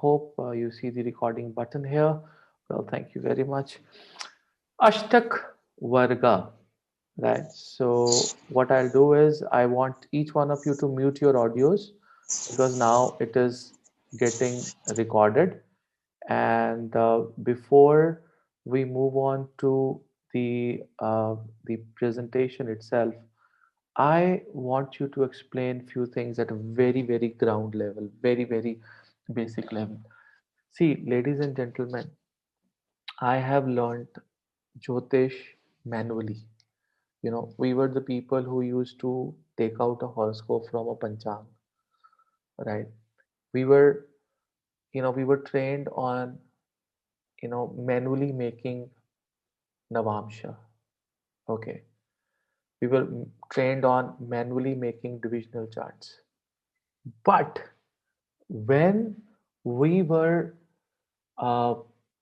hope you see the recording button here. Well, thank you very much. Ashtak Varga, right? So what I'll do is I want each one of you to mute your audios because now it is getting recorded. And before we move on to the presentation itself, I want you to explain few things at a very, very ground level, very, very basic level. See, ladies and gentlemen, I have learned Jyotish manually. We were the people who used to take out a horoscope from a panchang, right? We were, we were trained on, manually making Navamsha. Okay. We were trained on manually making divisional charts. But when we were uh,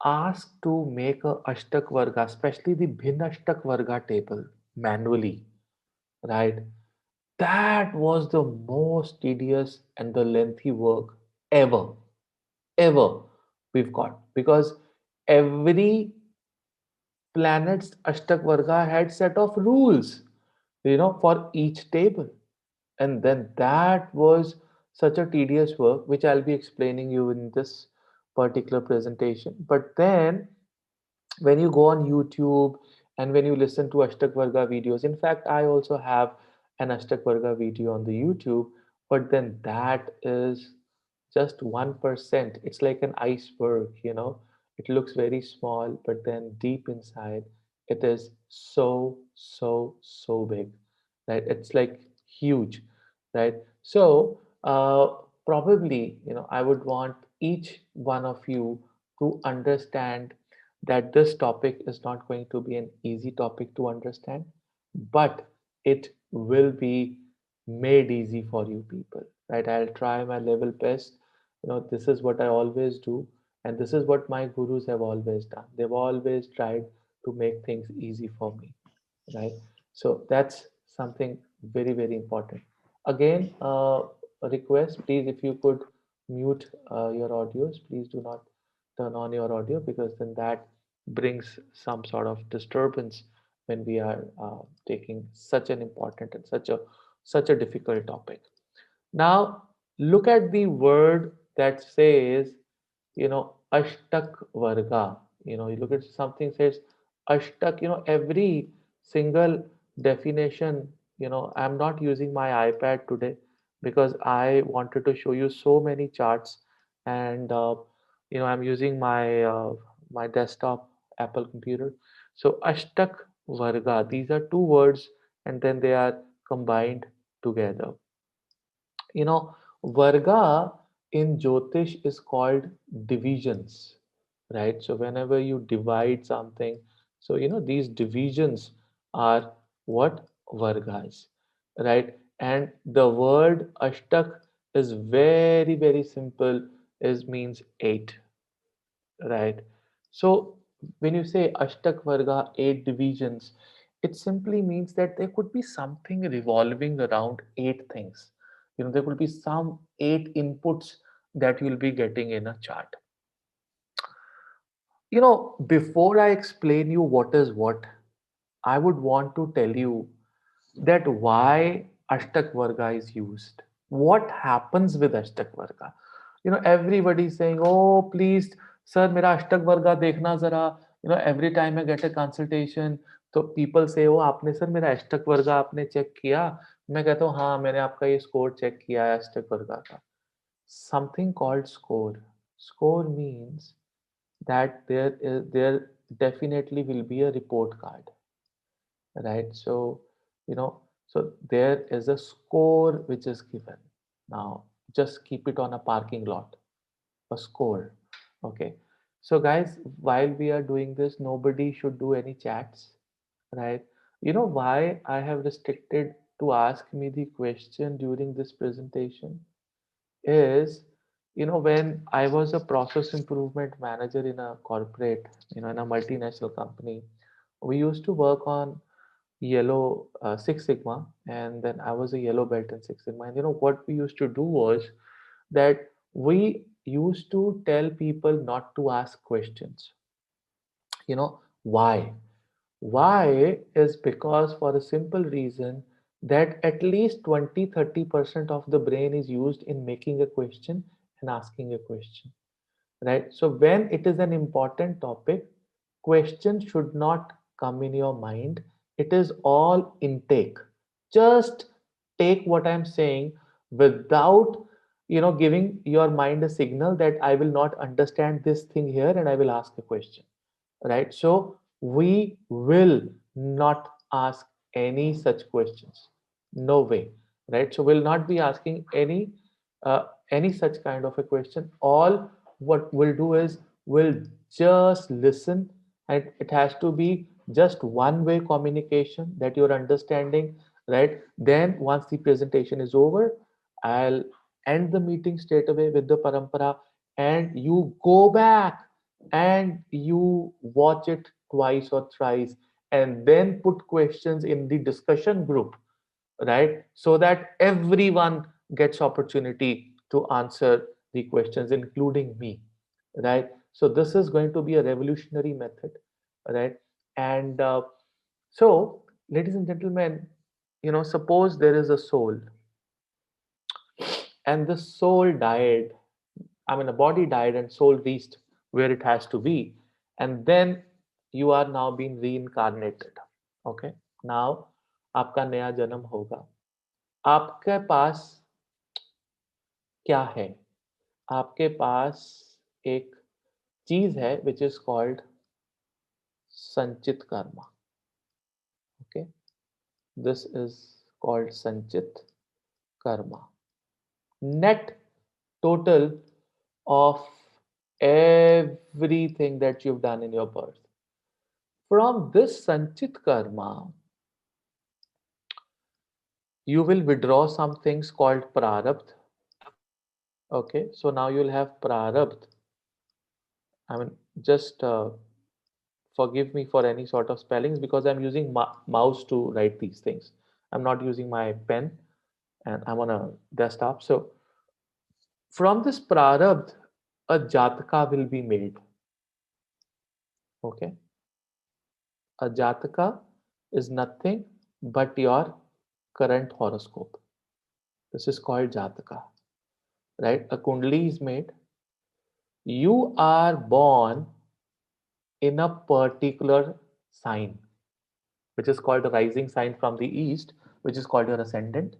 asked to make a Ashtak Varga, especially the Bhin Ashtak Varga table manually, right? That was the most tedious and the lengthy work ever, ever we've got because every planet's Ashtak Varga had set of rules, for each table. And then that was such a tedious work, which I'll be explaining you in this particular presentation. But then when you go on YouTube and when you listen to Ashtak Varga videos, in fact, I also have an Ashtak Varga video on the YouTube, but then that is just 1%. It's like an iceberg. It looks very small, but then deep inside, it is so, so, so big, right? It's like huge, right? So, probably, I would want each one of you to understand that this topic is not going to be an easy topic to understand, but it will be made easy for you people, right? I'll try my level best. This is what I always do, and this is what my gurus have always done. They've always tried to make things easy for me, right? So that's something very, very important. Again, a request, please, if you could mute your audios, please do not turn on your audio because then that brings some sort of disturbance when we are taking such an important and such a difficult topic. Now, look at the word that says, Ashtak Varga. You look at something says Ashtak, every single definition, I'm not using my iPad today because I wanted to show you so many charts and, I'm using my desktop Apple computer. So Ashtak Varga, these are two words and then they are combined together. Varga in Jyotish is called divisions, right? So whenever you divide something, so these divisions are what Vargas, right? And the word Ashtak is very, very simple, is means eight, right? So when you say Ashtak Varga, eight divisions, it simply means that there could be something revolving around eight things. There could be some eight inputs that you'll be getting in a chart. Before I explain you what is what, I would want to tell you that why Ashtak Varga is used. What happens with Ashtak Varga? Everybody is saying, oh, please, sir, मेरा Ashtak Varga देखना जरा. Every time I get a consultation, तो people say, oh, आपने sir मेरा Ashtak Varga आपने check किया? मैं कहता हूँ हाँ मैंने आपका ये स्कोर चेक किया है Ashtak Varga का. Something called score. Score means that there definitely will be a report card, right? So there is a score which is given. Now just keep it on a parking lot, a score. Okay. So guys, while we are doing this, nobody should do any chats, right? You know why I have restricted to ask me the question during this presentation is, when I was a process improvement manager in a corporate, in a multinational company, we used to work on yellow Six Sigma, and then I was a yellow belt in Six Sigma. And what we used to do was that we used to tell people not to ask questions. Why? Why is because for a simple reason that at least 20-30% of the brain is used in making a question and asking a question, right? So when it is an important topic, question should not come in your mind. It is all intake. Just take what I'm saying without giving your mind a signal that I will not understand this thing here and I will ask a question, right? So we will not ask any such questions. No way, right? So we'll not be asking uh, any such kind of a question. All what we'll do is we'll just listen, and it has to be just one way communication that you're understanding, right? Then once the presentation is over, I'll end the meeting straight away with the parampara, and you go back and you watch it twice or thrice and then put questions in the discussion group, right? So that everyone gets opportunity to answer the questions, including me, right? So this is going to be a revolutionary method, right? And so, ladies and gentlemen, suppose there is a soul and the soul died. I mean, a body died and soul reached where it has to be. And then you are now being reincarnated. Okay. Now, आपका नया जन्म होगा. आपके पास क्या है? आपके पास एक चीज है which is called संचित Karma. Okay. This is called संचित karma. Net total of everything that you've done in your birth. From this Sanchit karma, you will withdraw some things called prarabdh. Okay, so now you'll have prarabdh. I mean, just forgive me for any sort of spellings because I'm using mouse to write these things. I'm not using my pen and I'm on a desktop. So from this prarabdh, a jataka will be made. Okay, a jataka is nothing but your current horoscope. This is called jataka, right? A kundali is made. You are born in a particular sign, which is called a rising sign from the east, which is called your ascendant,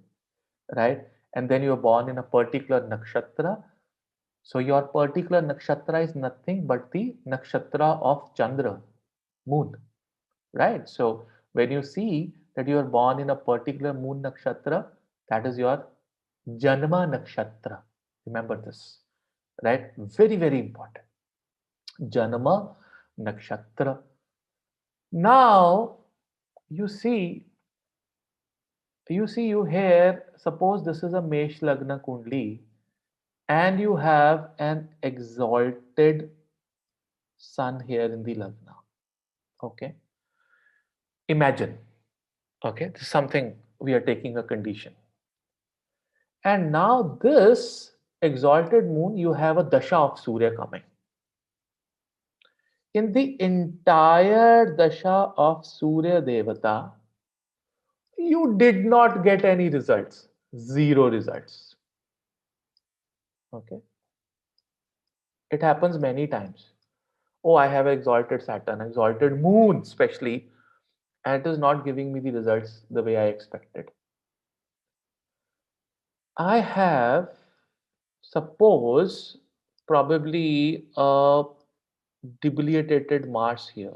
right? And then you are born in a particular nakshatra. So your particular nakshatra is nothing but the nakshatra of Chandra, moon, right? So when you see that you are born in a particular moon nakshatra, that is your Janma nakshatra. Remember this, right? Very, very important. Janma nakshatra. Now you see, you here, suppose this is a Mesh Lagna Kundli and you have an exalted sun here in the Lagna. Okay. Imagine, okay, this is something we are taking a condition. And now this exalted moon, you have a dasha of Surya coming. In the entire dasha of Surya Devata, you did not get any results. Zero results. Okay. It happens many times. Oh, I have exalted Saturn, exalted moon, especially, and it is not giving me the results the way I expected. I have, suppose, probably a debilitated Mars here.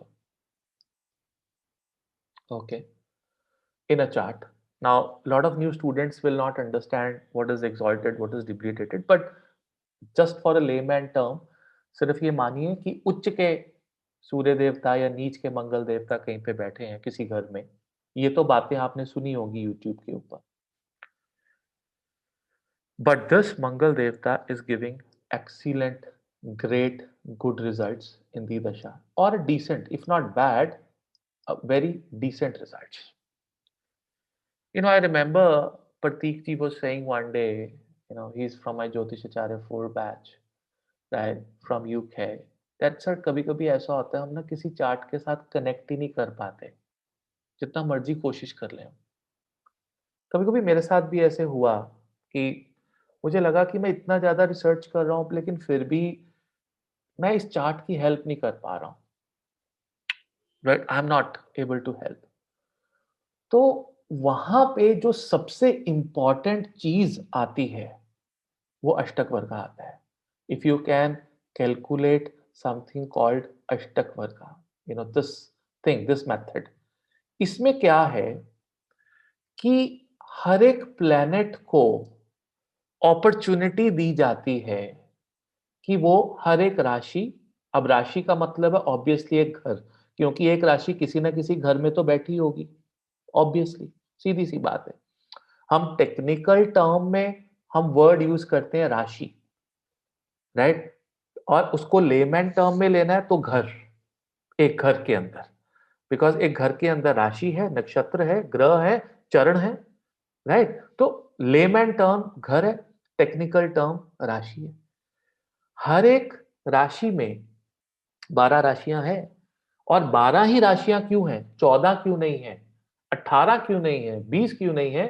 Okay. In a chart. Now, a lot of new students will not understand what is exalted, what is debilitated, but just for a layman term, सिर्फ ये मानिए कि उच्च के सूर्य देवता या नीच के मंगल देवता कहीं पे बैठे हैं किसी घर में. ये तो बातें आपने सुनी होगी यूट्यूब के ऊपर. But this Mangal Devta is giving excellent, great, good results in the Dasha, or decent, if not bad, very decent results. I remember Pratik ji was saying one day, he's from my Jyotish Acharya 4 batch. Right, from UK. That sir, कभी कभी ऐसा होता है हम ना किसी chart के साथ कनेक्ट ही नहीं कर पाते, जितना मर्जी कोशिश कर लें। कभी कभी मेरे साथ भी ऐसे हुआ कि मुझे लगा कि मैं इतना ज्यादा रिसर्च कर रहा हूँ लेकिन फिर भी मैं इस चार्ट की हेल्प नहीं कर पा रहा हूँ, right, I am not able to help. तो वहां पे जो सबसे इंपॉर्टेंट चीज आती है वो अष्टक वर्ग आता है। If you can calculate something called ashtak varga, you know this thing, this method, इसमें क्या है कि हर एक प्लेनेट को अपॉर्चुनिटी दी जाती है कि वो हर एक राशि, अब राशि का मतलब है ऑब्वियसली एक घर, क्योंकि एक राशि किसी ना किसी घर में तो बैठी होगी, ऑब्वियसली, सीधी सी बात है। हम टेक्निकल टर्म में हम वर्ड यूज करते हैं राशि, राइट, और उसको लेमैन टर्म में लेना है तो घर, एक घर के अंदर, बिकॉज एक घर के अंदर राशि है, नक्षत्र है, ग्रह है, चरण है, राइट। तो लेमैन टर्म घर है, टेक्निकल टर्म राशि है। हर एक राशि में 12 राशियां हैं, और 12 ही राशियां क्यों हैं, 14 क्यों नहीं है, 18 क्यों नहीं है, 20 क्यों नहीं है?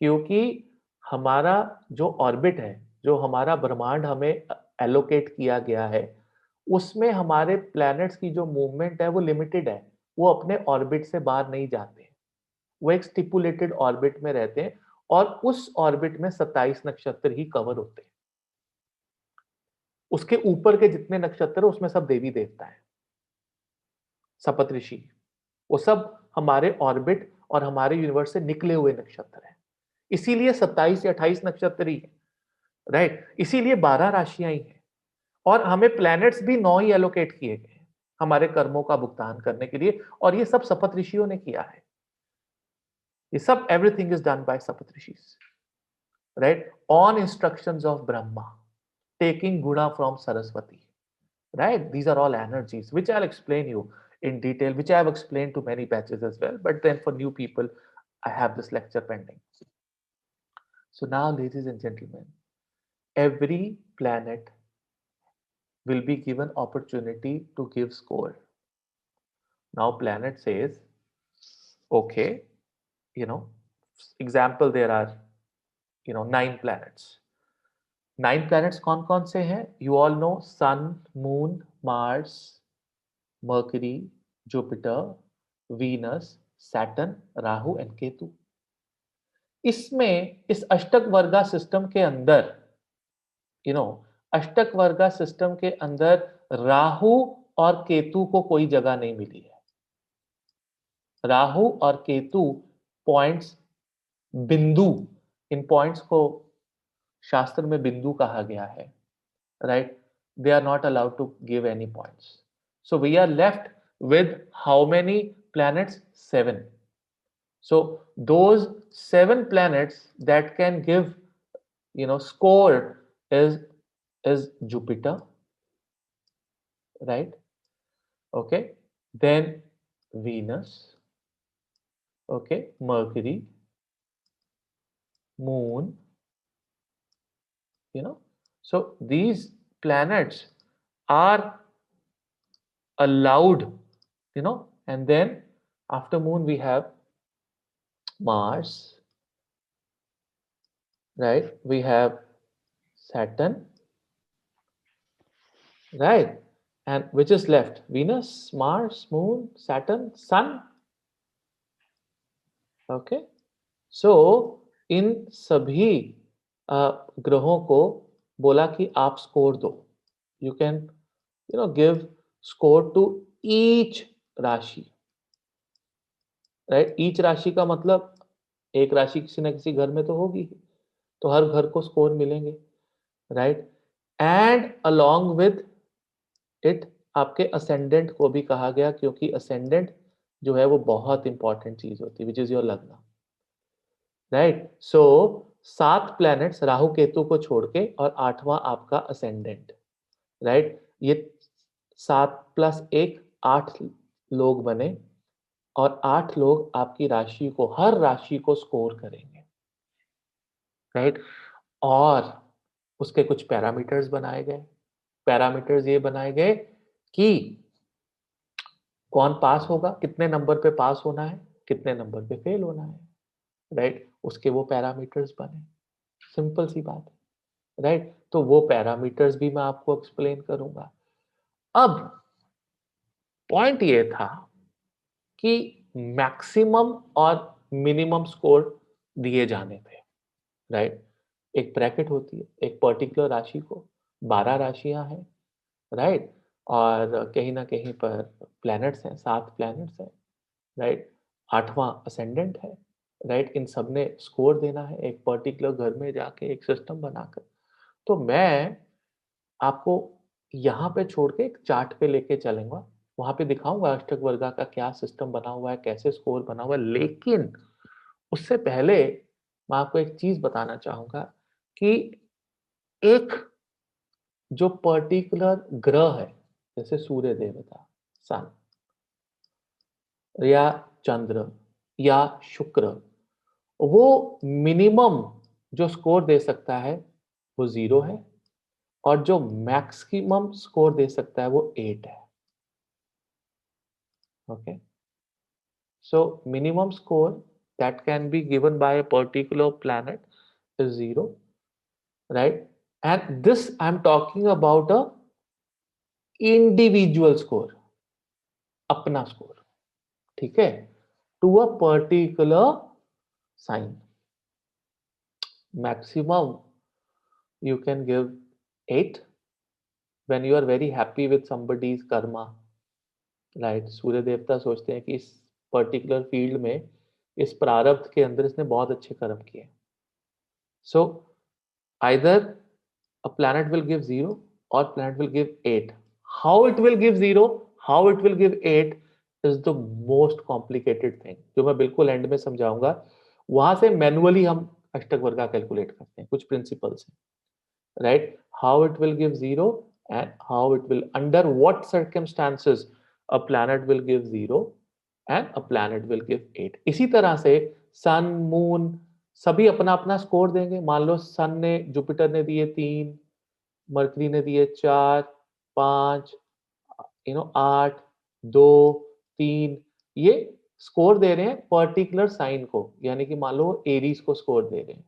क्योंकि हमारा जो ऑर्बिट है, जो हमारा ब्रह्मांड हमें एलोकेट किया गया है, उसमें हमारे प्लैनेट्स की जो मूवमेंट है वो लिमिटेड है। वो अपने ऑर्बिट से बाहर नहीं जाते, वो एक स्टिपुलेटेड ऑर्बिट में रहते हैं, और उस ऑर्बिट में 27 नक्षत्र ही कवर होते हैं। उसके ऊपर के जितने नक्षत्र है उसमें सब देवी देवता है, सप्तऋषि, वो सब हमारे ऑर्बिट और हमारे यूनिवर्स से निकले हुए नक्षत्र हैं। इसीलिए 27 या 28 नक्षत्र ही है, राइट, इसीलिए 12 राशियां ही हैं। और हमें प्लैनेट्स भी 9 ही एलोकेट किए गए हैं हमारे कर्मों का भुगतान करने के लिए, और ये सब सप्तऋषियों ने किया है। ये सब everything is done by Saptarishis, right, on instructions of Brahma, taking guna from Saraswati, right? These are all energies, which I'll explain you in detail, which I have explained to many batches as well. But then for new people, I have this lecture pending. So now, ladies and gentlemen, every planet will be given opportunity to give score. Now, planet says, okay, you know, example, there are, 9 planets. 9 planets कौन कौन से हैं? You all know Sun, Moon, Mars, Mercury, Jupiter, Venus, Saturn, Rahu and Ketu. इसमें इस अष्टक वर्गा system के अंदर, you know अष्टक वर्गा सिस्टम के अंदर राहु और केतु को कोई जगह नहीं मिली है। राहु और केतु पॉइंट्स, बिंदु, इन पॉइंट्स को शास्त्र में बिंदु कहा गया है, right. They are not allowed to give any points. So we are left with how many planets? 7. So those 7 planets that can give, score is Jupiter, right? Okay. Then Venus, okay, Mercury, Moon, you know. So these planets are allowed, and then after Moon we have Mars, right? We have Saturn, right? And which is left? Venus, Mars, Moon, Saturn, Sun. Okay. So इन सभी ग्रहों को बोला कि आप score दो। You can give score to each rashi, right. Each राशि का मतलब एक राशि किसी ना किसी घर में तो होगी ही, तो हर घर को स्कोर मिलेंगे, right. And along with it आपके असेंडेंट को भी कहा गया, क्योंकि असेंडेंट जो है वो बहुत इंपॉर्टेंट चीज होती है, विच इज योर लग्न, राइट। सो 7 प्लैनेट्स राहु केतु को छोड़ के, और 8वां आपका असेंडेंट, राइट। ये 7 + 1 8 लोग बने, और 8 लोग आपकी राशि को, हर राशि को स्कोर करेंगे, राइट। और उसके कुछ पैरामीटर्स बनाए गए, पैरामीटर्स ये बनाए गए कि कौन पास होगा, कितने नंबर पे पास होना है, कितने नंबर पे फेल होना है, राइट, उसके वो पैरामीटर्स बने। सिंपल सी बात है, राइट। तो वो पैरामीटर्स भी मैं आपको एक्सप्लेन करूंगा। अब पॉइंट ये था कि मैक्सिमम और मिनिमम स्कोर दिए जाने थे, राइट। एक ब्रैकेट होती है, एक पर्टिकुलर राशि को 12 राशियां हैं, राइट, और कहीं ना कहीं पर प्लैनेट्स हैं, 7 प्लैनेट्स हैं, राइट, 8वां असेंडेंट है, राइट। इन सब ने स्कोर देना है एक पर्टिकुलर घर में जाके एक सिस्टम बनाकर। तो मैं आपको यहाँ पे छोड़ के एक चार्ट पे लेके चलूंगा, वहां पे दिखाऊंगा अष्टक वर्गा का क्या सिस्टम बना हुआ है, कैसे स्कोर बना हुआ है। लेकिन उससे पहले मैं आपको एक चीज बताना चाहूंगा कि एक जो पर्टिकुलर ग्रह है, जैसे सूर्य देवता, सन, या चंद्र, या शुक्र, वो मिनिमम जो स्कोर दे सकता है वो 0 है, और जो मैक्सिमम स्कोर दे सकता है वो 8 है। Okay, so minimum score that can be given by a particular planet is 0, right? And this I'm talking about a individual score, अपना स्कोर, ठीक है, to a particular sign. Maximum you can give 8 when you are very happy with somebody's karma, right. Surya देवता सोचते हैं कि इस particular field में, इस प्रारब्ध के अंदर इसने बहुत अच्छे कर्म किए। So either a planet will give 0 or planet will give 8. How it will give 0, how it will give 8 is the most complicated thing, जो मैं बिल्कुल एंड में समझाऊंगा। वहां से मैनुअली हम अष्टक वर्गा कैलकुलेट करते हैं, कुछ प्रिंसिपल्स हैं, right. How it will give 0 and how it will, under what circumstances a planet will give 0 and a planet will give 8। इसी तरह से सन, मून सभी अपना अपना स्कोर देंगे। मान लो सन ने, जुपिटर ने दिए 3, मरकरी ने दिए 4, 5, 8, 2, 3, ये स्कोर दे रहे हैं पर्टिकुलर साइन को, यानी कि मान लो एरीज को स्कोर दे रहे हैं,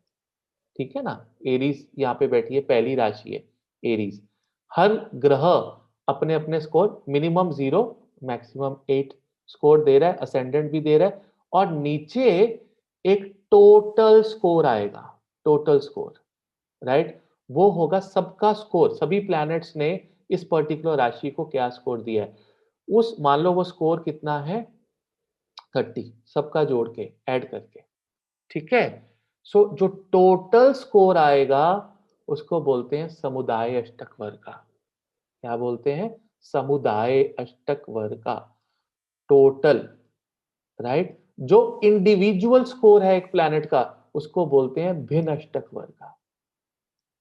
ठीक है ना। एरीज यहाँ पे बैठी है, पहली राशि है एरीज। हर ग्रह अपने अपने स्कोर, मिनिमम 0, मैक्सिमम 8 स्कोर दे रहा है, असेंडेंट भी दे रहा है। और नीचे एक टोटल स्कोर आएगा, टोटल स्कोर, राइट। वो होगा सबका स्कोर, सभी प्लैनेट्स ने इस पर्टिकुलर राशि को क्या स्कोर दिया है, उस, मान लो वो स्कोर कितना है 30, सबका जोड़ के ऐड करके, ठीक है। सो जो टोटल स्कोर आएगा उसको बोलते हैं समुदाय अष्टक वर्ग। क्या बोलते हैं? समुदाय अष्टक वर्ग, टोटल, राइट। जो इंडिविजुअल स्कोर है एक प्लैनेट का उसको बोलते हैं भिन्न अष्टक वर्ग।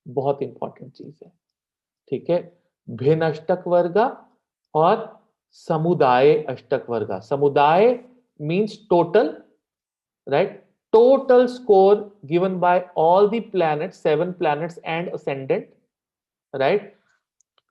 बहुत इंपॉर्टेंट चीज है, ठीक है। भिन्न अष्टक वर्ग और समुदाय अष्टक वर्ग। समुदाय means total, right, total score given by all the planets, 7 planets and ascendant, right,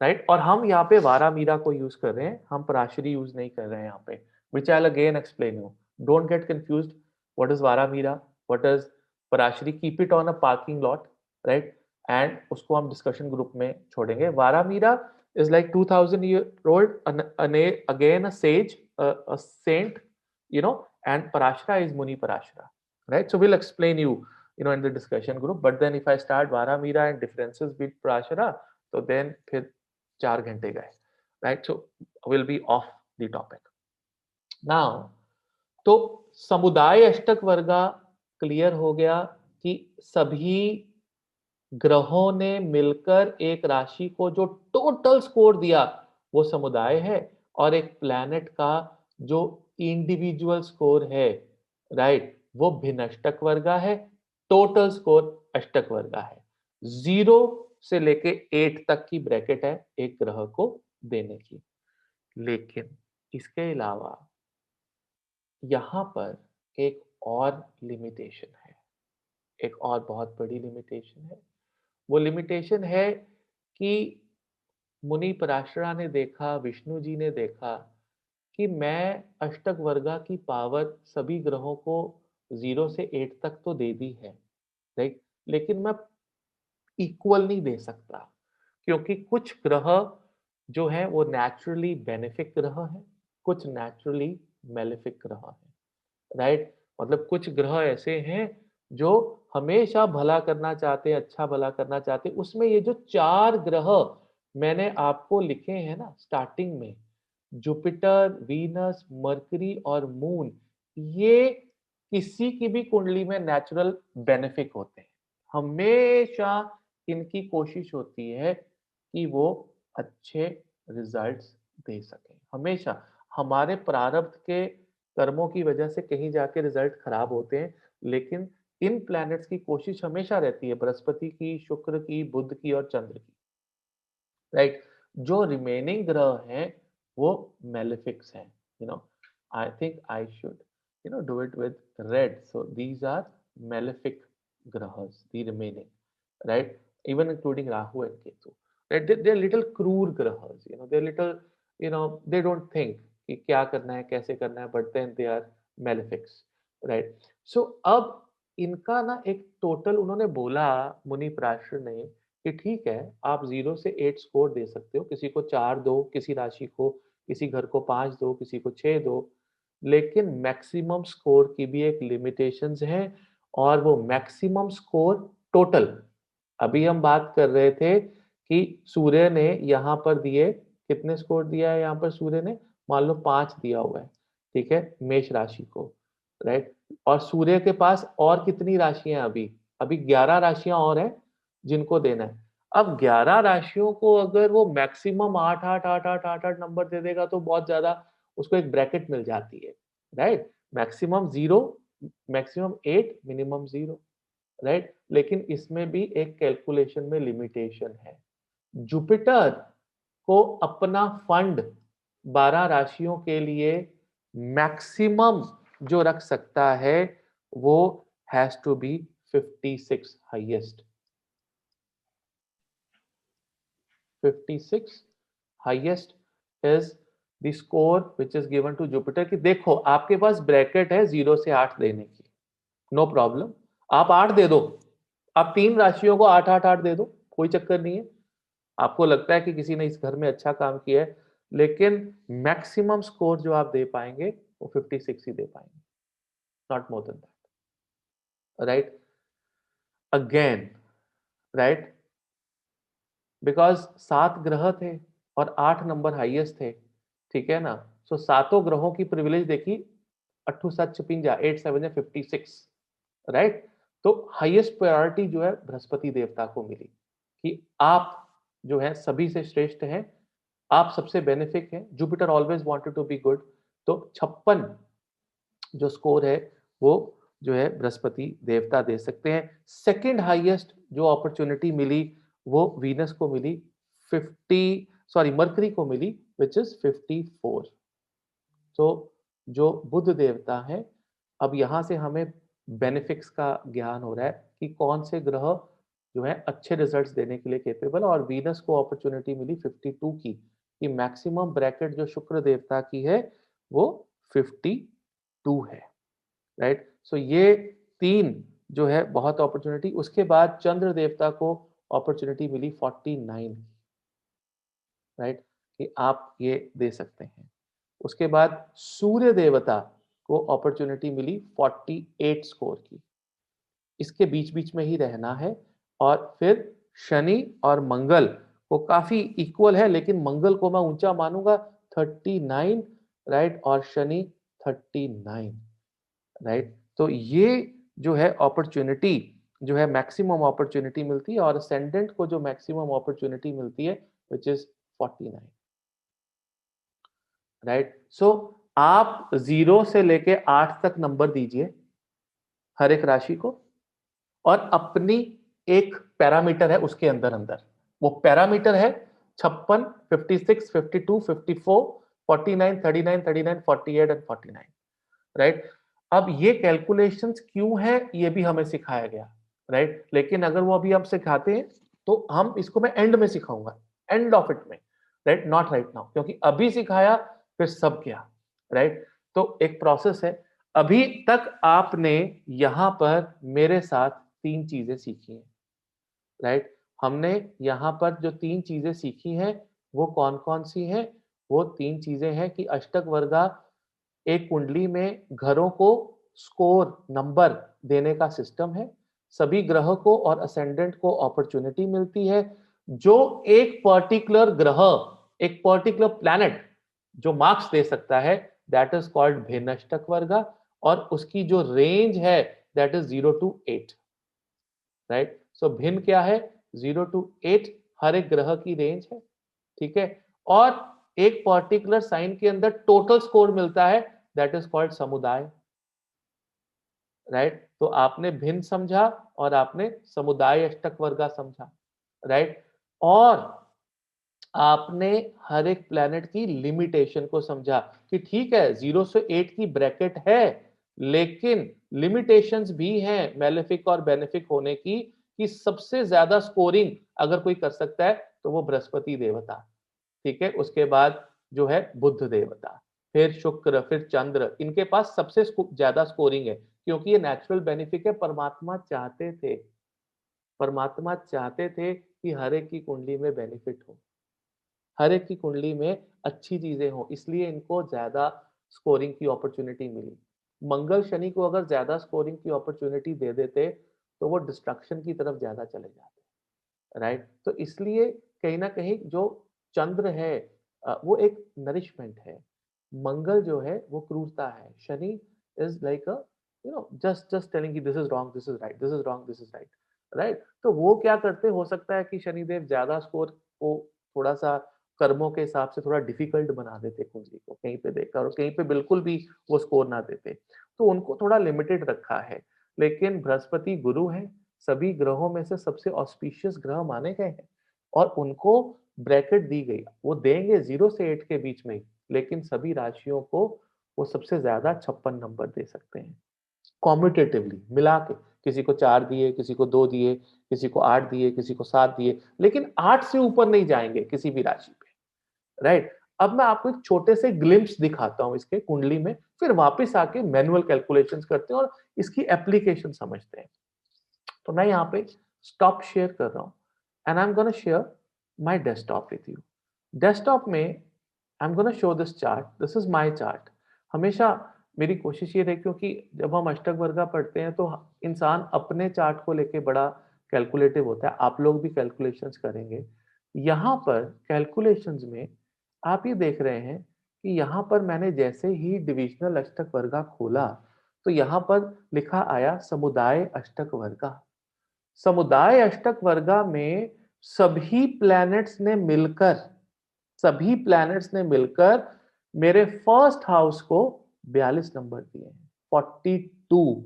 right। और हम यहाँ पे वारामीरा को यूज कर रहे हैं, हम पराशरी यूज नहीं कर रहे हैं यहाँ पे, which I'll again explain you, don't get confused, what is वारामीरा, what is Parashari, keep it on a parking lot, right, and उसको हम डिस्कशन ग्रुप में छोड़ेंगे। वारामीरा is like 2000-year-old, again a sage, a saint, and Parashara is Muni Parashara, right? So we'll explain in the discussion group. But then if I start Varamira and differences with Parashara, so then फिर 4 घंटे गए, right? So we'll be off the topic. Now, तो समुदाय अष्टक वर्गा clear हो गया कि सभी ग्रहों ने मिलकर एक राशि को जो टोटल स्कोर दिया वो समुदाय है, और एक प्लैनेट का जो इंडिविजुअल स्कोर है, राइट, वो भिन्न अष्टक वर्गा है। टोटल स्कोर अष्टक वर्गा है। 0 से लेके 8 तक की ब्रैकेट है एक ग्रह को देने की। लेकिन इसके अलावा यहां पर एक और लिमिटेशन है, एक और बहुत बड़ी लिमिटेशन है। वो लिमिटेशन है कि मुनि पराशरा ने देखा, विष्णु जी ने देखा कि मैं अष्टक वर्गा की पावर सभी ग्रहों को 0 से 8 तक तो दे दी है, राइट? लेकिन मैं इक्वल नहीं दे सकता, क्योंकि कुछ ग्रह जो है वो नेचुरली बेनिफिक ग्रह हैं, कुछ नेचुरली मेलेफिक ग्रह हैं, राइट? मतलब कुछ ग्रह ऐसे हैं जो हमेशा भला करना चाहते हैं, अच्छा भला करना चाहते हैं। उसमें ये जो 4 ग्रह मैंने आपको लिखे हैं ना स्टार्टिंग में, जुपिटर, वीनस, मरकरी और मून, ये किसी की भी कुंडली में नेचुरल बेनिफिक होते हैं। हमेशा इनकी कोशिश होती है कि वो अच्छे रिजल्ट्स दे सकें। हमेशा हमारे प्रारब्ध के कर्मों की वजह से कहीं जाके रिजल्ट खराब होते हैं, लेकिन इन प्लैनेट्स की कोशिश हमेशा रहती है, बृहस्पति की, शुक्र की, बुध की और चंद्र की, राइट? जो रिमेनिंग ग्रह हैं वो मेलेफिक्स हैं, you know. I think I should do it with red, so these are malefic grahas, the remaining, right? Even including Rahu and Ketu, right? They're little cruel grahas, they're little, they don't think कि क्या करना है, कैसे करना है, but then they are malefics, right? So अब इनका ना एक टोटल उन्होंने बोला, मुनि पराशर ने, कि ठीक है, आप 0 से 8 स्कोर दे सकते हो, किसी को 4 दो, किसी राशि को, किसी घर को 5 दो, किसी को 6 दो, लेकिन मैक्सिमम स्कोर की भी एक लिमिटेशंस है, और वो मैक्सिमम स्कोर टोटल, अभी हम बात कर रहे थे कि सूर्य ने यहाँ पर दिए, कितने स्कोर दिया है यहाँ पर सूर्य ने, मान लो 5 दिया हुआ है, ठीक है, मेष राशि को, राइट? और सूर्य के पास और कितनी राशियां, अभी अभी 11 राशियां और हैं जिनको देना है। अब 11 राशियों को अगर वो मैक्सिमम 8 8 8 8 8 8 नंबर दे देगा तो बहुत ज्यादा, उसको एक ब्रैकेट मिल जाती है, right? Maximum 0, maximum 8, minimum 0, right? लेकिन इसमें भी एक कैलकुलेशन में लिमिटेशन है। जुपिटर को अपना फंड 12 राशियों के लिए मैक्सिमम जो रख सकता है वो has to be 56 highest, 56 highest is the score which is given to Jupiter, कि देखो आपके पास ब्रैकेट है 0 से 8 देने की, नो प्रॉब्लम, आप 8 दे दो, आप 3 राशियों को 8 8 8 दे दो, कोई चक्कर नहीं है। आपको लगता है कि किसी ने इस घर में अच्छा काम किया है, लेकिन मैक्सिमम स्कोर जो आप दे पाएंगे वो 56 ही दे पाएंगे, not more than that, right? Again, right, because 7 ग्रह थे और 8 नंबर हाईएस्ट थे, ठीक है ना? सो सातों ग्रहों की प्रिविलेज देखी, 8 7 56, 8 7 56, राइट? तो हाईएस्ट प्रायोरिटी जो है बृहस्पति देवता को मिली, कि आप जो है सभी से श्रेष्ठ हैं, आप सबसे बेनिफिक हैं, Jupiter always wanted to be good, तो 56 जो स्कोर है वो जो है बृहस्पति देवता दे सकते हैं। सेकंड हाईएस्ट जो अपॉर्चुनिटी मिली वो वीनस को मिली, 50, सॉरी मरकरी को मिली, विच इज 54। तो जो बुध देवता है, अब यहाँ से हमें बेनिफिक्स का ज्ञान हो रहा है कि कौन से ग्रह जो है अच्छे रिजल्ट्स देने के लिए केपेबल, और वीनस को अपॉर्चुनिटी मिली 52 की, कि मैक्सिमम ब्रैकेट जो शुक्र देवता की है वो 52 है, राइट? सो ये 3 जो है बहुत अपॉर्चुनिटी। उसके बाद चंद्र देवता को अपॉर्चुनिटी मिली 49, राइट, कि आप ये दे सकते हैं। उसके बाद सूर्य देवता को अपॉर्चुनिटी मिली 48 स्कोर की, इसके बीच बीच में ही रहना है। और फिर शनि और मंगल को काफी इक्वल है, लेकिन मंगल को मैं ऊंचा मानूंगा 39, राइट, और शनि 39, राइट? तो ये जो है अपॉर्चुनिटी जो है मैक्सिमम अपॉर्चुनिटी मिलती है, और असेंडेंट को जो मैक्सिमम अपॉर्चुनिटी मिलती है विच इज 49, राइट? सो आप 0 से लेके 8 तक नंबर दीजिए हर एक राशि को, और अपनी एक पैरामीटर है उसके अंदर अंदर, वो पैरामीटर है 56, 56, 52, 54, 49, 39, 39, 48 एंड 49, राइट? अब ये कैलकुलेशंस क्यों है ये भी हमें सिखाया गया, राइट? लेकिन अगर वो अभी हम सिखाते हैं तो हम इसको मैं एंड में सिखाऊंगा, एंड ऑफ इट में, राइट, नॉट राइट नाउ, क्योंकि अभी सिखाया फिर सब गया, राइट। तो एक प्रोसेस है। अभी तक आपने यहां पर मेरे साथ 3 चीजें सीखी हैं, राइट। हमने यहाँ पर जो 3 चीजें सीखी हैं वो कौन कौन सी हैं? वो 3 चीजें हैं कि अष्टक वर्गा एक कुंडली में घरों को स्कोर नंबर देने का सिस्टम है। सभी ग्रह को और असेंडेंट को अपॉर्चुनिटी मिलती है। जो एक पर्टिकुलर ग्रह, एक पर्टिकुलर प्लैनेट जो मार्क्स दे सकता है, दैट इज कॉल्ड भिन्न अष्टक वर्गा। और उसकी जो रेंज है दैट इज 0 to 8, राइट। सो भिन्न क्या है? 0 to 8 हर एक ग्रह की रेंज है, ठीक है। और एक पर्टिकुलर साइन के अंदर टोटल स्कोर मिलता है, दैट इज कॉल्ड समुदाय, राइट। तो आपने भिन्न समझा और आपने समुदाय अष्टक वर्गा समझा, राइट। और आपने हर एक प्लैनेट की लिमिटेशन को समझा कि ठीक है 0 से 8 की ब्रैकेट है, लेकिन लिमिटेशंस भी हैं मेलेफिक और बेनिफिक होने की, कि सबसे ज्यादा स्कोरिंग अगर कोई कर सकता है तो वो बृहस्पति देवता, ठीक है। उसके बाद जो है बुध देवता, फिर शुक्र, फिर चंद्र, इनके पास सबसे ज्यादा स्कोरिंग है, क्योंकि ये नेचुरल बेनिफिक है। परमात्मा चाहते थे कि हर एक की कुंडली में बेनिफिट हो, हर एक की कुंडली में अच्छी चीजें हो, इसलिए इनको ज्यादा स्कोरिंग की अपॉर्चुनिटी मिली। मंगल शनि को अगर ज्यादा स्कोरिंग की अपॉर्चुनिटी दे देते तो वो डिस्ट्रक्शन की तरफ ज्यादा चले जाते, राइट। तो इसलिए कहीं ना कहीं जो चंद्र है वो एक नरिशमेंट है। मंगल जो है वो क्रूरता है। Shani is like a just just telling कि this is wrong, this is right, this is wrong, this is right, right. तो वो क्या करते, हो सकता है कि शनिदेव ज्यादा स्कोर को थोड़ा सा कर्मों के हिसाब से थोड़ा डिफिकल्ट बना देते कुंडली को, कहीं पे देखकर, और कहीं पे बिल्कुल भी वो स्कोर ना देते, तो उनको थोड़ा लिमिटेड रखा है। लेकिन बृहस्पति गुरु है, सभी ग्रहों में से सबसे ऑस्पिशियस ग्रह माने गए हैं, और उनको ब्रैकेट दी गई, वो देंगे 0 से 8 के बीच में ही, लेकिन सभी राशियों को वो सबसे ज्यादा 56 नंबर दे सकते हैं कॉम्पिटेटिवली मिला के। किसी को 4 दिए, किसी को 2 दिए, किसी को 8 दिए, किसी को 7 दिए, लेकिन 8 से ऊपर नहीं जाएंगे किसी भी राशि पे, राइट। अब मैं आपको एक छोटे से ग्लिम्स दिखाता हूं इसके कुंडली में, फिर वापस आके मैनुअल कैलकुलेशंस करते हैं और इसकी एप्लीकेशन समझते हैं। तो मैं यहाँ पे स्टॉप शेयर कर रहा हूँ, and I am gonna share my desktop with you. Desktop में I am gonna show this chart, this is my chart. हमेशा मेरी कोशिश ये रही, क्योंकि जब हम अष्टक वर्गा पढ़ते हैं तो इंसान अपने चार्ट को लेके बड़ा कैलकुलेटिव होता है, आप लोग भी कैलकुलेशंस करेंगे। यहाँ पर कैलकुलेशंस में आप ये देख रहे हैं कि यहाँ पर मैंने जैसे ही डिविजनल अष्टक वर्गा खोला तो यहाँ पर लिखा आया समुदाय अष्टक वर्गा। समुदाय अष्टक वर्गा में सभी प्लैनेट्स ने मिलकर, सभी प्लैनेट्स ने मिलकर मेरे फर्स्ट हाउस को 42 नंबर दिए हैं, 42।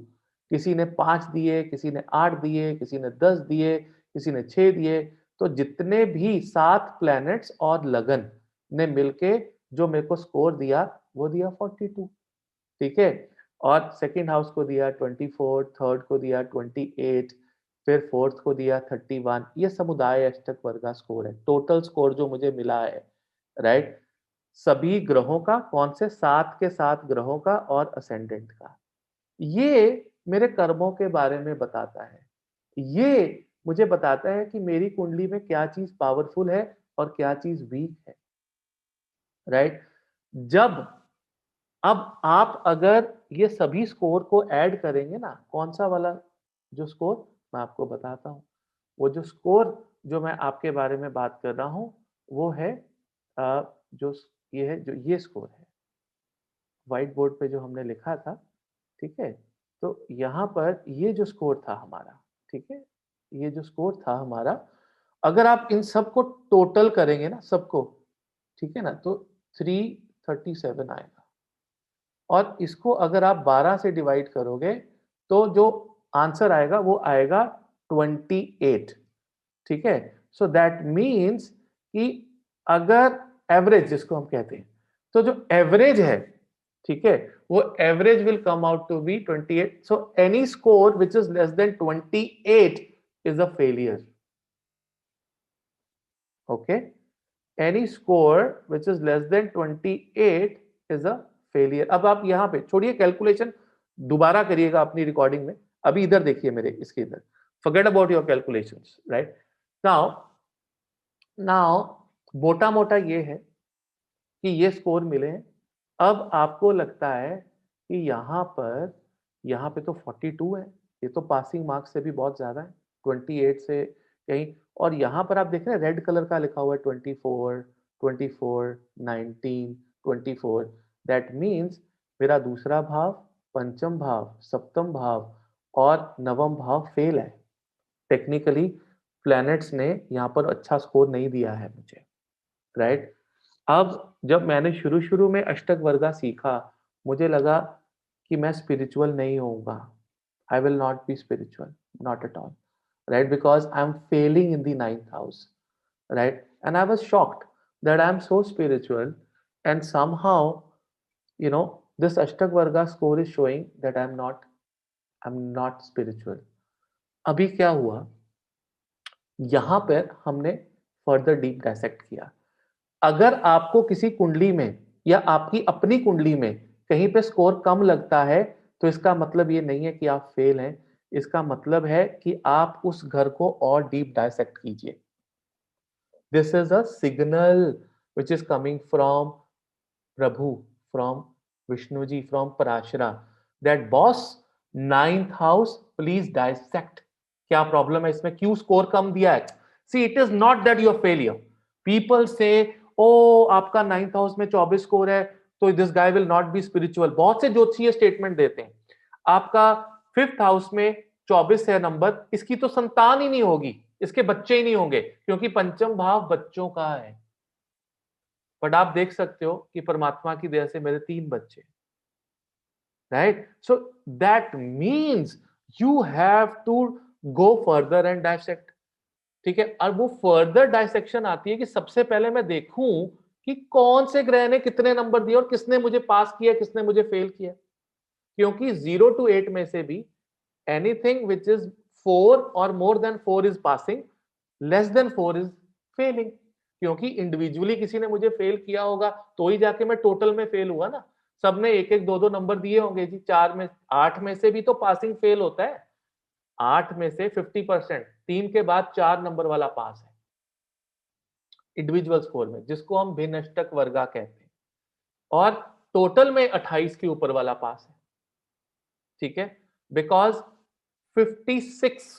किसी ने 5 दिए, किसी ने 8 दिए, किसी ने 10 दिए, किसी ने 6 दिए। तो जितने भी 7 प्लैनेट्स और लगन ने मिलके जो मेरे को स्कोर दिया वो दिया 42, ठीक है। और सेकंड हाउस को दिया 24, थर्ड को दिया 28, फिर फोर्थ को दिया 31। ये समुदाय अष्टक वर्ग स्कोर है, टोटल स्कोर जो मुझे मिला है, राइट। सभी ग्रहों का, कौन से, 7 के 7 ग्रहों का और असेंडेंट का। ये मेरे कर्मों के बारे में बताता है। ये मुझे बताता है कि मेरी कुंडली में क्या चीज पावरफुल है और क्या चीज वीक है, राइट। जब अब आप अगर ये सभी स्कोर को ऐड करेंगे ना, कौन सा वाला जो स्कोर मैं आपको बताता हूँ, वो जो स्कोर जो मैं आपके बारे में बात कर रहा हूँ वो है जो ये है, जो ये स्कोर है व्हाइट बोर्ड पे जो हमने लिखा था, ठीक है। तो यहाँ पर ये जो स्कोर था हमारा, ठीक है, ये जो स्कोर था हमारा, अगर आप इन सबको टोटल करेंगे ना सबको, ठीक है ना, तो 337 आएगा। और इसको अगर आप 12 से डिवाइड करोगे तो जो आंसर आएगा वो आएगा 28, ठीक है। सो दैट मीन्स कि अगर एवरेज जिसको हम कहते हैं, तो जो एवरेज है, ठीक है, वो average will come out to be 28। So any score which is less than 28 is a failure, okay. Any score which is less than 28 is a failure. अब आप यहाँ पे छोड़िए कैलकुलेशन, दोबारा करिएगा अपनी रिकॉर्डिंग में। अभी इधर देखिए मेरे, इसके इधर, forget about your calculations, right? now मोटा मोटा ये है कि ये स्कोर मिले हैं। अब आपको लगता है कि यहाँ पे तो 42 है, ये तो पासिंग मार्क्स से भी बहुत ज्यादा है, 28 से कहीं। और यहाँ पर आप देख रहे हैं रेड कलर का लिखा हुआ है 24, 24, 19, 24। दैट मीन्स मेरा दूसरा भाव, पंचम भाव, सप्तम भाव और नवम भाव फेल है। टेक्निकली प्लैनेट्स ने यहाँ पर अच्छा स्कोर नहीं दिया है मुझे, राइट? अब जब मैंने शुरू शुरू में अष्टक वर्गा सीखा, मुझे लगा कि मैं स्पिरिचुअल नहीं होऊंगा, I will not be spiritual, not at all, right? Because I am Fehling in the 9th house, right? And I was shocked that I am so spiritual and somehow, you know, this अष्टक वर्गा score is showing that I am not spiritual. अभी क्या हुआ, यहां पर हमने further deep dissect किया। अगर आपको किसी कुंडली में या आपकी अपनी कुंडली में कहीं पे स्कोर कम लगता है, तो इसका मतलब ये नहीं है कि आप फेल हैं, इसका मतलब है कि आप उस घर को और डीप डायसेक्ट कीजिए। This is a signal which is coming from Prabhu, from Vishnu ji, from Parashara, that boss, 9th house please dissect. क्या प्रॉब्लम है इसमें, क्यों स्कोर कम दिया है? See, it is not that you are failure. People से ओ आपका 9th हाउस में 24 स्कोर है तो this guy will not be spiritual. बहुत से ज्योतिषीय स्टेटमेंट देते हैं। आपका 5th हाउस में 24 है नंबर, इसकी तो संतान ही नहीं होगी, इसके बच्चे ही नहीं होंगे, क्योंकि पंचम भाव बच्चों का है। बट आप देख सकते हो कि परमात्मा की दया से मेरे 3 बच्चे, right? So that means you have to go further and dissect, ठीक है? और वो फर्दर डायसेक्शन आती है कि सबसे पहले मैं देखूं कि कौन से ग्रह ने कितने नंबर दिए और किसने मुझे पास किया, किसने मुझे फेल किया। क्योंकि 0 to 8 में से भी एनीथिंग विच इज 4 और more than 4 is passing, less than 4 is failing. क्योंकि इंडिविजुअली किसी ने मुझे फेल किया होगा तो ही जाके मैं टोटल में फेल हुआ ना। सबने एक एक दो दो नंबर दिए होंगे जी, 4 में 8 में से भी तो पासिंग फेल होता है। 8 में से 50%, 3 के बाद 4 नंबर वाला पास है इंडिविजुअल स्कोर में, जिसको हम भिन्नष्टक वर्गा कहते हैं। और टोटल में 28 के ऊपर वाला पास है, ठीक है? बिकॉज 56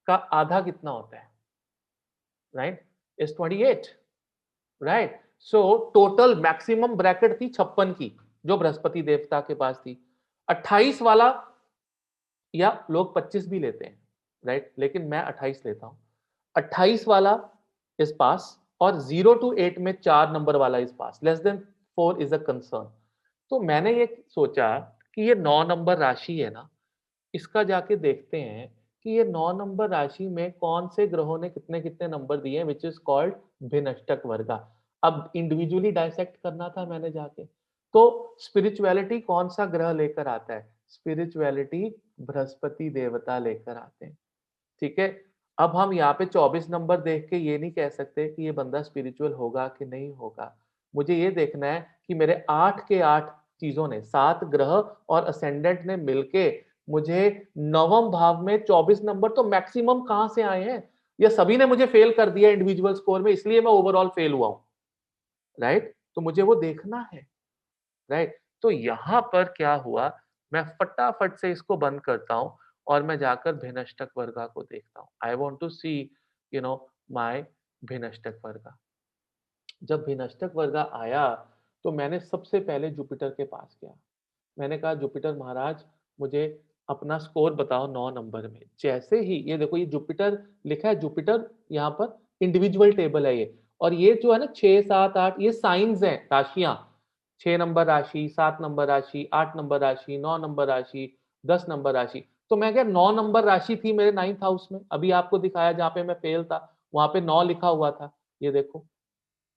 का आधा कितना होता है, right? Is 28, right? So total maximum bracket थी 56 की, जो बृहस्पति देवता के पास थी। 28 वाला, या लोग 25 भी लेते हैं, राइट? लेकिन मैं 28 लेता हूं। 28 वाला इज पास, और 0 to 8 में 4 नंबर वाला is pass, less than 4 is a concern. तो मैंने ये सोचा कि ये 9 नंबर राशि है ना, इसका जाके देखते हैं कि ये 9 नंबर राशि में कौन से ग्रहों ने कितने कितने नंबर दिए, विच इज कॉल्ड भिन्नष्टक वर्गा। अब इंडिविजुअली डायसेक्ट करना था मैंने जाके। तो स्पिरिचुअलिटी कौन सा ग्रह लेकर आता है? स्पिरिचुअलिटी बृहस्पति देवता लेकर आते हैं, ठीक है? अब हम यहाँ पे 24 नंबर देख के ये नहीं कह सकते कि ये बंदा स्पिरिचुअल होगा कि नहीं होगा। मुझे ये देखना है कि मेरे 8 के 8 चीजों ने, 7 ग्रह और असेंडेंट ने मिलके मुझे नवम भाव में 24 नंबर तो मैक्सिमम कहां से आए हैं, या सभी ने मुझे फेल कर दिया इंडिविजुअल स्कोर में, इसलिए मैं ओवरऑल फेल हुआ हूं, राइट? तो मुझे वो देखना है, राइट? तो यहां पर क्या हुआ, मैं फटाफट से इसको बंद करता हूं और मैं जाकर भिन्नष्टक वर्गा को देखता हूं। I want to see, you know, my Bhinnashtak varga. जब भिन्नष्टक वर्गा आया तो मैंने सबसे पहले जुपिटर के पास गया। मैंने कहा जुपिटर महाराज, मुझे अपना स्कोर बताओ 9 नंबर में। जैसे ही ये देखो, ये जुपिटर लिखा है, जुपिटर यहाँ पर इंडिविजुअल टेबल है ये, और ये जो है ना 6 7 8 ये साइंस हैं, राशियां। 6 नंबर राशि, 7 नंबर राशि, 8 नंबर राशि, 9 नंबर राशि, 10 नंबर राशि। तो मैं क्या, 9 नंबर राशि थी मेरे 9th हाउस में। अभी आपको दिखाया जहां पे मैं फेल था, वहां पे 9 लिखा हुआ था। ये देखो,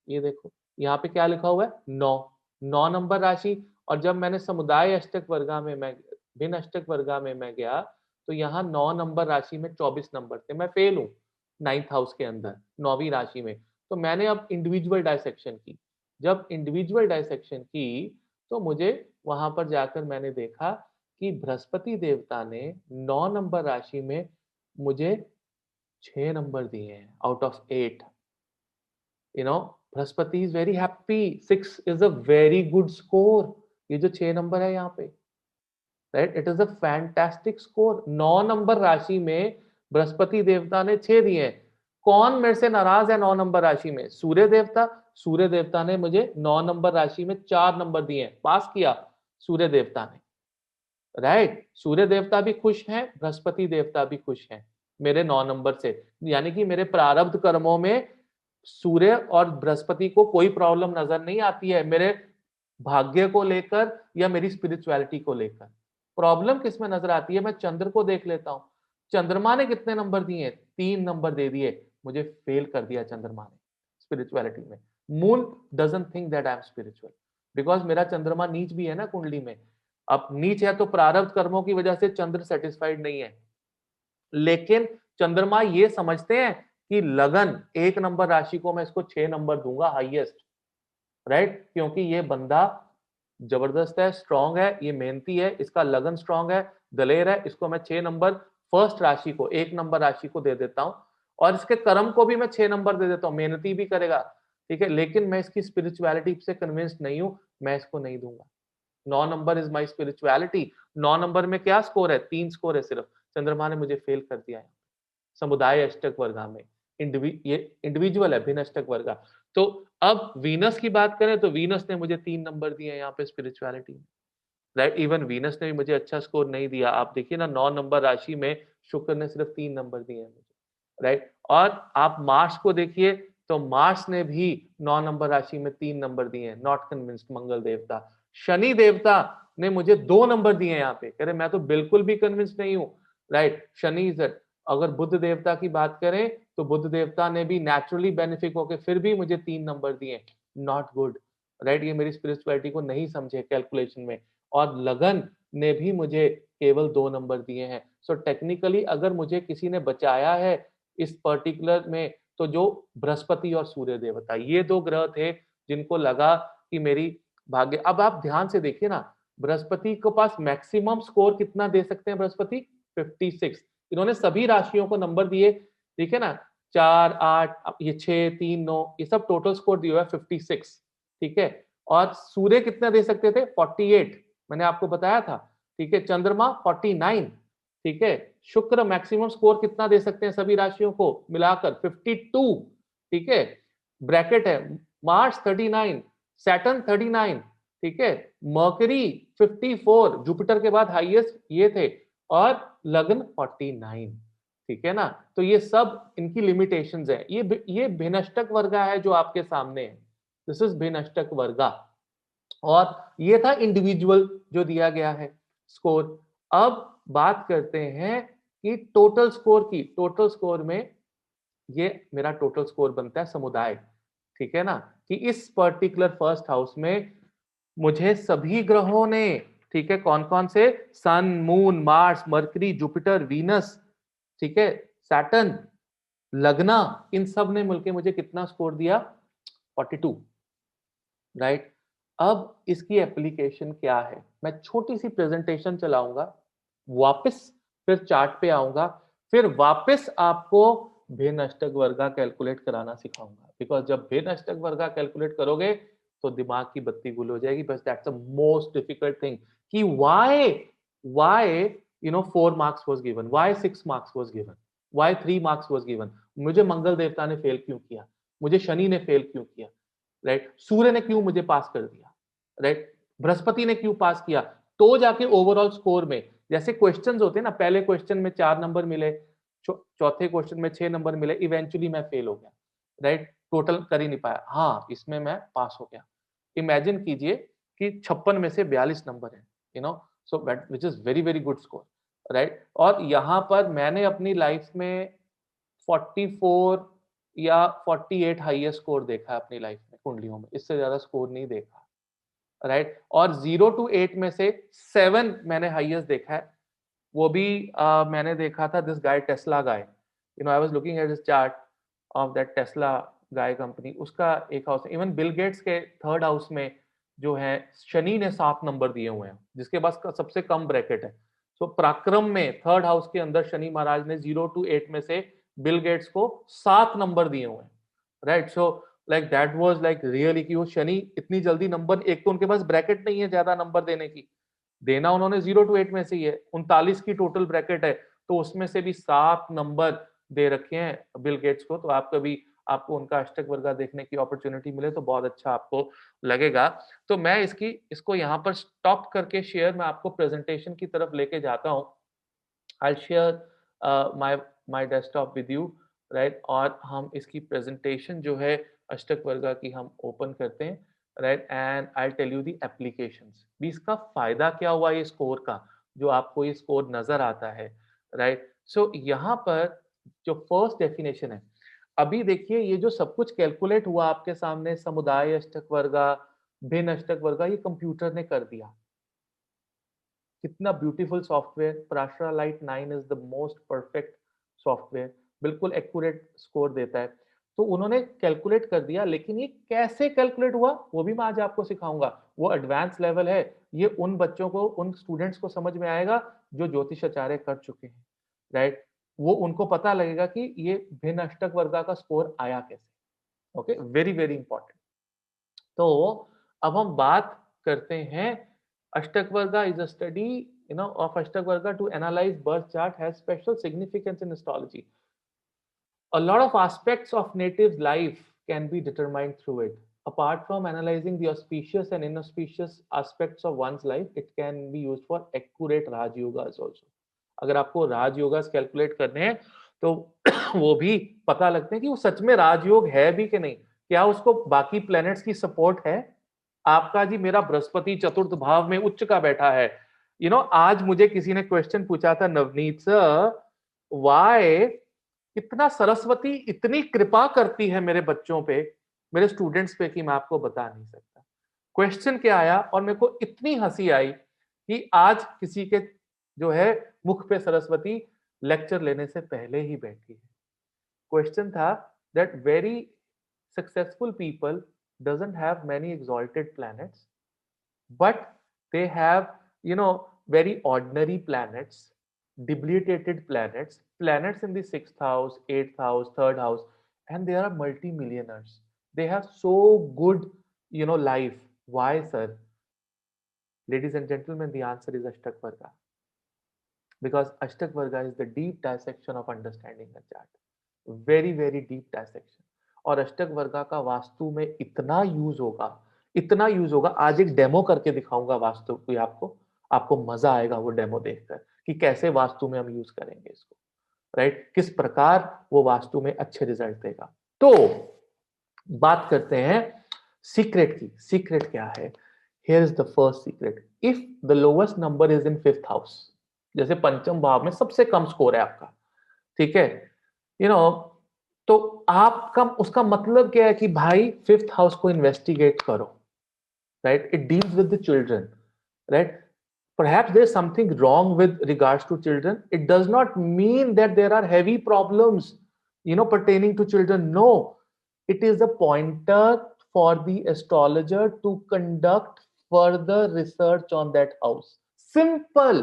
ये देखो, यहाँ पे क्या लिखा हुआ है, 9, 9 नंबर राशि। और जब मैंने समुदाय अष्टक वर्गा में मैं भिन्न अष्टक वर्गा में मैं गया, तो यहाँ 9 नंबर राशि में 24 नंबर थे, मैं फेल हूँ 9th हाउस के अंदर 9वीं राशि में। तो मैंने अब इंडिविजुअल डायसेक्शन की। जब इंडिविजुअल डायसेक्शन की तो मुझे वहां पर जाकर मैंने देखा कि बृहस्पति देवता ने 9 नंबर राशि में मुझे 6 नंबर दिए हैं out of 8। You know, Brihaspati is very happy, 6 is a very good score. ये जो 6 नंबर है यहाँ पे, right, it is a fantastic score. 9 number राशि में बृहस्पति देवता ने 6 दिए हैं। कौन मेरे से नाराज है 9 नंबर राशि में? सूर्य देवता। सूर्य देवता ने मुझे 9 नंबर राशि में 4 नंबर दिए हैं, पास किया सूर्य देवता ने, राइट। सूर्य देवता भी खुश हैं, बृहस्पति देवता भी खुश हैं मेरे 9 नंबर से। यानी कि मेरे प्रारब्ध कर्मों में सूर्य और बृहस्पति को कोई प्रॉब्लम नजर नहीं आती है, मेरे भाग्य को लेकर या मेरी स्पिरिचुअलिटी को लेकर। प्रॉब्लम किस में नजर आती है? मैं चंद्र को देख लेता हूं। चंद्रमा ने कितने नंबर दिए? 3 नंबर दे दिए, मुझे फेल कर दिया चंद्रमा ने स्पिरिचुअलिटी में। Moon doesn't think that I am spiritual, because मेरा चंद्रमा नीच भी है ना कुंडली में। अब नीच है तो प्रारब्ध कर्मों की वजह से चंद्र सेटिस्फाइड नहीं है, लेकिन चंद्रमा ये समझते हैं कि लगन 1 नंबर राशि को मैं इसको 6 नंबर दूंगा हाईएस्ट, राइट, क्योंकि ये बंदा जबरदस्त है, स्ट्रांग है, ये मेहनती है, इसका लगन स्ट्रांग है, दलेर है, इसको मैं 6 नंबर फर्स्ट राशि को, 1 नंबर राशि को दे देता हूं। और इसके कर्म को भी मैं 6 नंबर दे देता हूं, मेहनती भी करेगा, ठीक है, लेकिन मैं इसकी स्पिरिचुअलिटी से कन्विंस्ड नहीं हूं, मैं इसको नहीं दूंगा। 9 number is my spirituality. 9 number में क्या स्कोर है? 3 स्कोर है सिर्फ। चंद्रमा ने मुझे फेल कर दिया है समुदाय अष्टक वर्गा में। ये इंडिविजुअल है, भिन्न अष्टक वर्गा। तो अब वीनस की बात करें तो वीनस ने मुझे 3 नंबर दिए यहाँ पे स्पिरिचुअलिटी में, राइट। इवन वीनस ने भी मुझे अच्छा स्कोर नहीं दिया। आप देखिए ना, 9 नंबर राशि में शुक्र ने सिर्फ 3 नंबर दिए हैं मुझे, राइट। और आप मार्स को देखिए तो मार्स ने भी 9 नंबर राशि में 3 नंबर दिए हैं, नॉट कन्विंस्ड मंगल देवता। शनि देवता ने मुझे 2 नंबर दिए हैं यहाँ पे, कह रहे मैं तो बिल्कुल भी कन्विंस्ड नहीं हूँ, राइट। शनि इज। अगर बुद्ध देवता की बात करें तो बुद्ध देवता ने भी नेचुरली बेनिफिक होकर फिर भी मुझे 3 नंबर दिए, नॉट गुड, राइट। ये मेरी स्पिरिचुअलिटी को नहीं समझे कैलकुलेशन में। और लगन ने भी मुझे केवल 2 नंबर दिए हैं। सो टेक्निकली अगर मुझे किसी ने बचाया है इस पर्टिकुलर में, तो जो बृहस्पति और सूर्य देवता, ये 2 ग्रह थे जिनको लगा कि मेरी भाग्य। अब आप ध्यान से देखिए ना, बृहस्पति के पास मैक्सिमम स्कोर कितना दे सकते हैं? बृहस्पति 56। इन्होंने सभी राशियों को नंबर दिए, ठीक है ना, 4, 8, ये 6, 3, 9, ये सब टोटल स्कोर दिया है 56, ठीक है। और सूर्य कितना दे सकते थे? 48, मैंने आपको बताया था, ठीक है। चंद्रमा 49, ठीक है। शुक्र मैक्सिमम स्कोर कितना दे सकते हैं सभी राशियों को मिलाकर? 52, ठीक है। ब्रैकेट है मार्स 39, सैटर्न 39, ठीक है। मर्करी 54, जुपिटर के बाद हाईएस्ट ये थे, और लग्न 49, ठीक है ना। तो ये सब इनकी लिमिटेशंस है। ये भिन्नष्टक वर्गा है जो आपके सामने है, दिस इज भिन्नष्टक वर्गा। और ये था इंडिविजुअल जो दिया गया है स्कोर। अब बात करते हैं कि टोटल स्कोर की। टोटल स्कोर में ये मेरा टोटल स्कोर बनता है समुदाय, ठीक है ना, कि इस पर्टिकुलर फर्स्ट हाउस में मुझे सभी ग्रहों ने, ठीक है, कौन कौन से? Sun, moon, Mars, Mercury, Jupiter, Venus, ठीक है, सैटर्न, लगना, इन सब ने मिलकर मुझे कितना स्कोर दिया? 42, राइट। अब इसकी एप्लीकेशन क्या है? मैं छोटी सी प्रेजेंटेशन चलाऊंगा, वापस फिर चार्ट पे आऊंगा, फिर वापस आपको भिन्न अष्टक वर्गा कैलकुलेट कराना सिखाऊंगा। बिकॉज जब भिन्न अष्टक वर्गा कैलकुलेट करोगे तो दिमाग की बत्ती गुल हो जाएगी। बस that's the most difficult thing कि why 4 marks was given, why 6 marks was given, why 3 marks was given. मुझे मंगल देवता ने फेल क्यों किया? मुझे शनि ने फेल क्यों किया? राइट। सूर्य ने क्यों मुझे पास कर दिया? राइट। बृहस्पति ने क्यों पास किया? तो जाके ओवरऑल स्कोर में, जैसे क्वेश्चंस होते हैं ना, पहले क्वेश्चन में 4 नंबर मिले, चौथे क्वेश्चन में 6 नंबर मिले, इवेंचुअली मैं फेल हो गया, राइट, टोटल कर ही नहीं पाया। हाँ, इसमें मैं पास हो गया। इमेजिन कीजिए कि 56 में से 42 नंबर है, so which is very very good score, right. और यहाँ पर मैंने अपनी लाइफ में 44 या 48 हाईएस्ट स्कोर देखा है अपनी लाइफ में कुंडलियों में, इससे ज्यादा स्कोर नहीं देखा, राइट। और 0 to 8 में से 7 मैंने हाईएस्ट देखा है। वो भी मैंने देखा था this guy Tesla guy, I was looking at this chart of that Tesla guy company, उसका एक हाउस, इवन बिल गेट्स के थर्ड हाउस में जो है शनि ने 7 नंबर दिए हुए हैं, जिसके पास सबसे कम ब्रैकेट है। सो पराक्रम में थर्ड हाउस के अंदर शनि महाराज ने 0 to 8 में से बिल गेट्स को 7 नंबर दिए हुए हैं, right. So like that was like really कि वो शनि इतनी जल्दी नंबर, एक तो उनके पास ब्रैकेट नहीं है ज्यादा नंबर देने की, देना उन्होंने 0 to 8 में से ही है, 39 की टोटल ब्रैकेट है, तो उसमें से भी 7 नंबर दे रखे हैं बिल गेट्स को। तो आप कभी आपको उनका अष्टक वर्गा देखने की अपॉर्चुनिटी मिले तो बहुत अच्छा आपको लगेगा। तो मैं इसको यहाँ पर स्टॉप करके शेयर मैं आपको प्रेजेंटेशन की तरफ लेके जाता हूँ। I share my my desktop with you, right, और हम इसकी प्रेजेंटेशन जो है अष्टक वर्गा की हम ओपन करते हैं, right, and I tell you the applications भी, इसका फायदा क्या हुआ ये स्कोर का, जो आपको ये स्कोर नजर आता है, राइट। सो यहाँ पर जो फर्स्ट डेफिनेशन है, अभी देखिए ये जो सब कुछ कैलकुलेट हुआ आपके सामने, समुदाय अष्टक वर्गा, भिन्न अष्टक वर्गा, ये कंप्यूटर ने कर दिया। कितना beautiful software, Parashara light 9 is the most perfect software, बिल्कुल एक्यूरेट स्कोर देता है। तो उन्होंने कैलकुलेट कर दिया, लेकिन ये कैसे कैलकुलेट हुआ वो भी मैं आज आपको सिखाऊंगा। वो एडवांस लेवल है, ये उन बच्चों को, उन स्टूडेंट्स को समझ में आएगा जो ज्योतिषाचार्य कर चुके हैं, राइट। वो उनको पता लगेगा कि ये भिन्न अष्टक वर्गा का स्कोर आया कैसे। Okay, very very important. तो अब हम बात करते हैं अष्टक वर्गा इज अ स्टडी of अष्टक वर्गा to analyze birth chart has special significance in astrology. A lot of aspects of native life can be determined through it. Apart from analyzing the auspicious and inauspicious aspects of one's life, it can be used for accurate Raj Yogas also. अगर आपको राज योगास calculate करने हैं तो वो भी पता लगते हैं कि वो सच में राजयोग है भी कि नहीं, क्या उसको बाकी प्लैनेट्स की सपोर्ट है। आपका जी मेरा बृहस्पति चतुर्थ भाव में उच्च का बैठा है। आज मुझे किसी ने क्वेश्चन पूछा था, नवनीत सर, वाई इतना सरस्वती इतनी कृपा करती है मेरे बच्चों पे, मेरे स्टूडेंट्स पे, कि मैं आपको बता नहीं सकता। क्वेश्चन क्या आया और मेरे को इतनी हंसी आई कि आज किसी के जो है मुख पे सरस्वती लेक्चर लेने से पहले ही बैठी है। क्वेश्चन था that very successful people doesn't have many exalted planets, but they have, very ordinary planets, debilitated planets, planets in the sixth house, eighth house, third house, and they are multi-millionaires. They have so good, life. Why, sir? Ladies and gentlemen, the answer is Ashtak Varga. Because Ashtak Varga is the deep dissection of understanding the chart. Very, very deep dissection. और अष्टक वर्गा का वास्तु में इतना use होगा, इतना use होगा। आज एक डेमो करके दिखाऊंगा वास्तु की आपको, आपको मजा आएगा वो डेमो देखकर कि कैसे वास्तु में हम यूज करेंगे इसको, राइट, किस प्रकार वो वास्तु में अच्छे रिजल्ट देगा। तो बात करते हैं सीक्रेट की। सीक्रेट क्या है? Here is the first secret. If the lowest number is in fifth house, जैसे पंचम भाव में सबसे कम स्कोर है आपका, ठीक है, यू नो तो आपका उसका मतलब क्या है कि भाई फिफ्थ हाउस को इन्वेस्टिगेट करो, right. It deals with the children, right. Perhaps there's something wrong with regards to children. It does not mean that there are heavy problems, pertaining to children. No, it is a pointer for the astrologer to conduct further research on that house. Simple.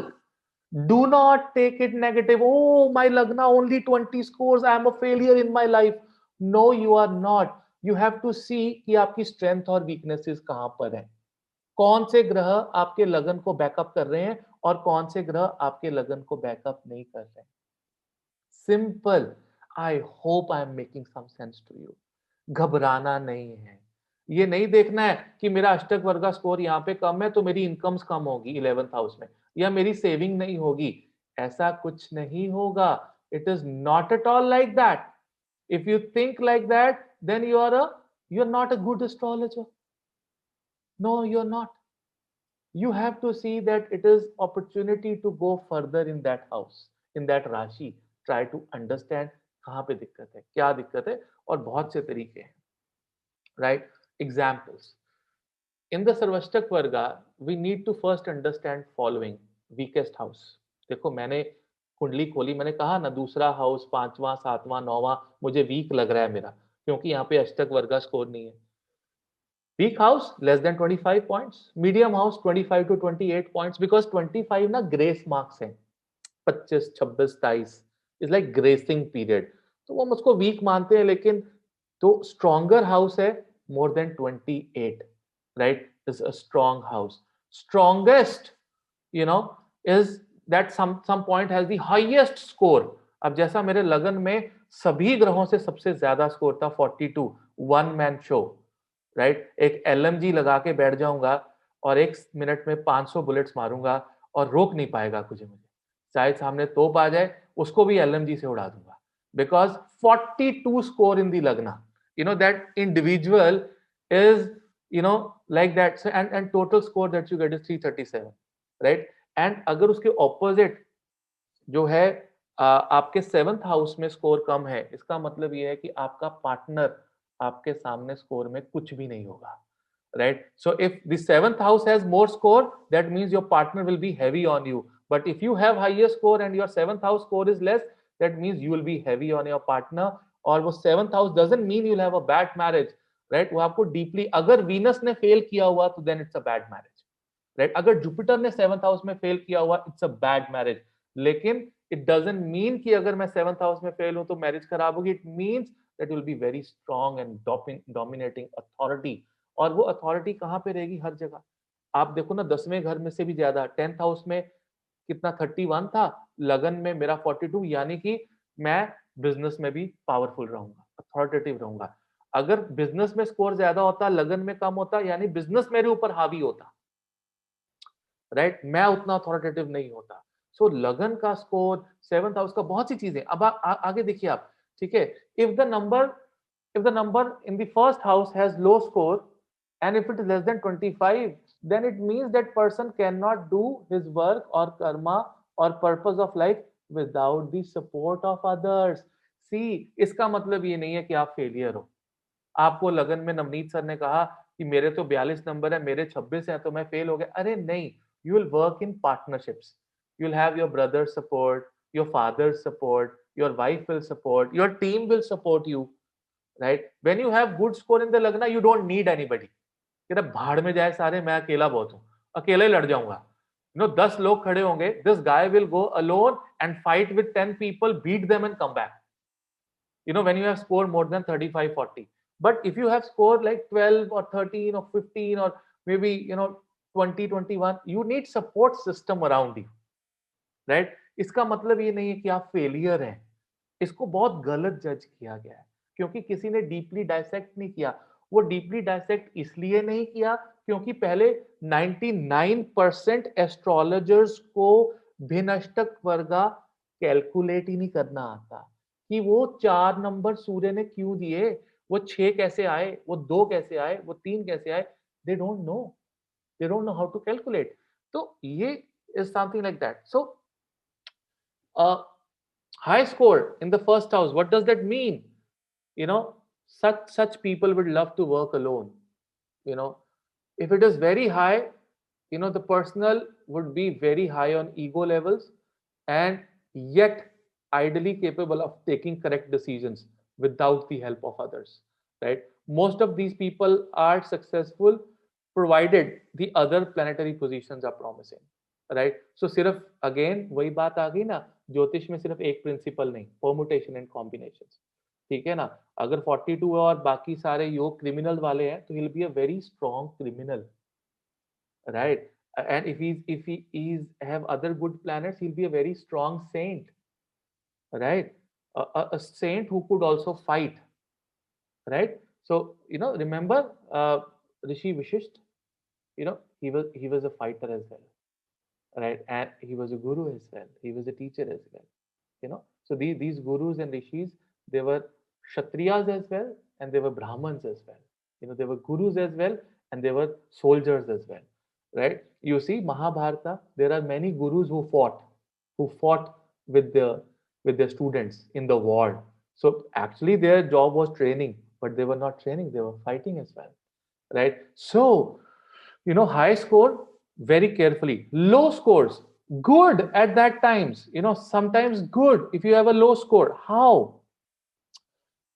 Do not take it negative. Oh, my lagna only 20 scores, I am a failure in my life. No, you are not. You have to see कि आपकी strength और weaknesses कहां पर है, कौन से ग्रह आपके लगन को बैकअप कर रहे हैं और कौन से ग्रह आपके लगन को बैकअप नहीं कर रहे हैं। Simple. I hope I am making some sense to you. घबराना नहीं है। ये नहीं देखना है कि मेरा अष्टक वर्गा स्कोर यहाँ पे कम है तो मेरी इनकम्स कम होगी 11th हाउस में, या मेरी सेविंग नहीं होगी। ऐसा कुछ नहीं होगा। It is not at all like that. If you think like that then you are not a good astrologer. No, you're not. You have to see that it is opportunity to go further in that house, in that राशि. Try to understand कहाँ पे दिक्कत है, क्या दिक्कत है, और बहुत से तरीके हैं, right? Examples. In the Sarvashtak Varga, we need to first understand following. Weakest house. देखो मैंने कुंडली खोली, मैंने कहा ना दूसरा हाउस, पांचवा, सातवां, नौवां मुझे वीक लग रहा है मेरा। क्योंकि यहाँ पे अष्टक वर्ग का स्कोर नहीं है। Weak house less than 25 points, medium house 25 to 28 points, because 25 ना ग्रेस मार्क्स हैं, 25, 26, 27 इज लाइक ग्रेसिंग पीरियड, तो हम उसको वीक मानते हैं, लेकिन तो स्ट्रॉन्गर हाउस है more than 28, right, is a strong house. Strongest you know is that some point has the highest score। अब जैसा मेरे लगन में सभी ग्रहों से सबसे ज्यादा स्कोर था 42, वन मैन शो, राइट। एक एलएमजी लगा के बैठ जाऊंगा और 1 मिनट में 500 बुलेट्स मारूंगा और रोक नहीं पाएगा कुछ मुझे, चाहे सामने तोप आ जाए उसको भी एलएमजी से उड़ा दूंगा, बिकॉज 42 स्कोर इन दी लगना, that individual is like that, so and total score that you get is 337, right. And अगर उसके ऑपोजिट जो है आपके 7th हाउस में स्कोर कम है, इसका मतलब ये है कि आपका पार्टनर आपके सामने स्कोर में कुछ भी नहीं होगा, right. So if the 7th house has more score, that means your partner will be heavy on you, but if you have higher score and your 7th house score is less, that means you will be heavy on your partner. और वो 7th house doesn't mean you will have a bad marriage, right. वो आपको deeply, अगर Venus ने fail किया हुआ तो then it's a bad marriage, right. अगर जुपिटर ने 7th हाउस में फेल किया हुआ, इट्स अ बैड मैरिज। लेकिन इट डजंट मीन कि अगर मैं 7th हाउस में फेल हूं तो मैरिज खराब होगी। It means that will be very strong and dominating authority. और वो अथॉरिटी कहां पे रहेगी? हर जगह। आप देखो ना, 10वें घर में से भी ज्यादा 10th हाउस में कितना 31 था, लगन में मेरा 42, यानी कि मैं बिजनेस में भी पावरफुल रहूंगा, अथॉरिटेटिव रहूंगा। अगर बिजनेस में स्कोर ज्यादा होता, लगन में कम होता, यानी बिजनेस मेरे ऊपर हावी होता, राइट, मैं उतना अथॉरिटेटिव नहीं होता। सो लगन का स्कोर, 7th हाउस का, बहुत सी चीजें। अब आगे देखिए आप, ठीक है। If the number if the number in the first house has low score and if it is less than 25, then it means that person cannot do his work or karma or purpose of life without the support of others। see, इसका मतलब ये नहीं है कि आप failure हो। आपको लगन में नवनीत सर ने कहा कि मेरे तो 42 नंबर है, मेरे 26 है, तो मैं फेल हो गया। अरे नहीं, you will work in partnerships, you will have your brother support, your father support, your wife will support, your team will support you, right. When you have good score in the लगना, you don't need anybody. कि भाड़ में जाए सारे, मैं अकेला बहुत हूँ, अकेला ही लड़ जाऊंगा। 10 लोग खड़े होंगे, this guy will go alone and fight with 10 people, beat them and come back, when you have scored more than 35, 40। But if you have scored like 12 or 13 or 15 or maybe 20, 21, you need support system around you, right। इसका मतलब ये नहीं है कि आप failure हैं। इसको बहुत गलत जज किया गया है, क्योंकि किसी ने डीपली डायसेक्ट नहीं किया। वो डीपली डायसेक्ट इसलिए नहीं किया क्योंकि पहले 99% एस्ट्रोलॉजर्स को भिन्नष्टक वर्गा कैलकुलेट ही नहीं करना आता, कि वो 4 नंबर सूर्य ने क्यों दिए, वो 6 कैसे आए, वो 2 कैसे आए, वो 3 कैसे आए। They don't know, they don't know how to calculate. तो ये is something like that. So high score in the first house, what does that mean? Such people would love to work alone. you know if it is very high, the personal would be very high on ego levels, and yet ideally capable of taking correct decisions without the help of others, right? Most of these people are successful provided the other planetary positions are promising, right. So सिर्फ again वही बात आ गई ना, ज्योतिष में सिर्फ एक principal नहीं, परमुटेशन एंड कॉम्बिनेशन, ठीक है ना। अगर 42 है और बाकी सारे योग क्रिमिनल वाले हैं, तो he will be a very strong criminal, right. And if he is have other good planets, he'll be a very strong saint, right? A saint who could also fight, right? So remember Rishi Vishisht, he was a fighter as well, right? And he was a guru as well, he was a teacher as well, so these gurus and rishis, they were kshatriyas as well, and they were brahmans as well. They were gurus as well, and they were soldiers as well, right? You see Mahabharata, there are many gurus who fought with their students in the war. So actually their job was training, but they were not training, they were fighting as well, right? So high score, very carefully. Low scores, good at that times. Sometimes good if you have a low score. How?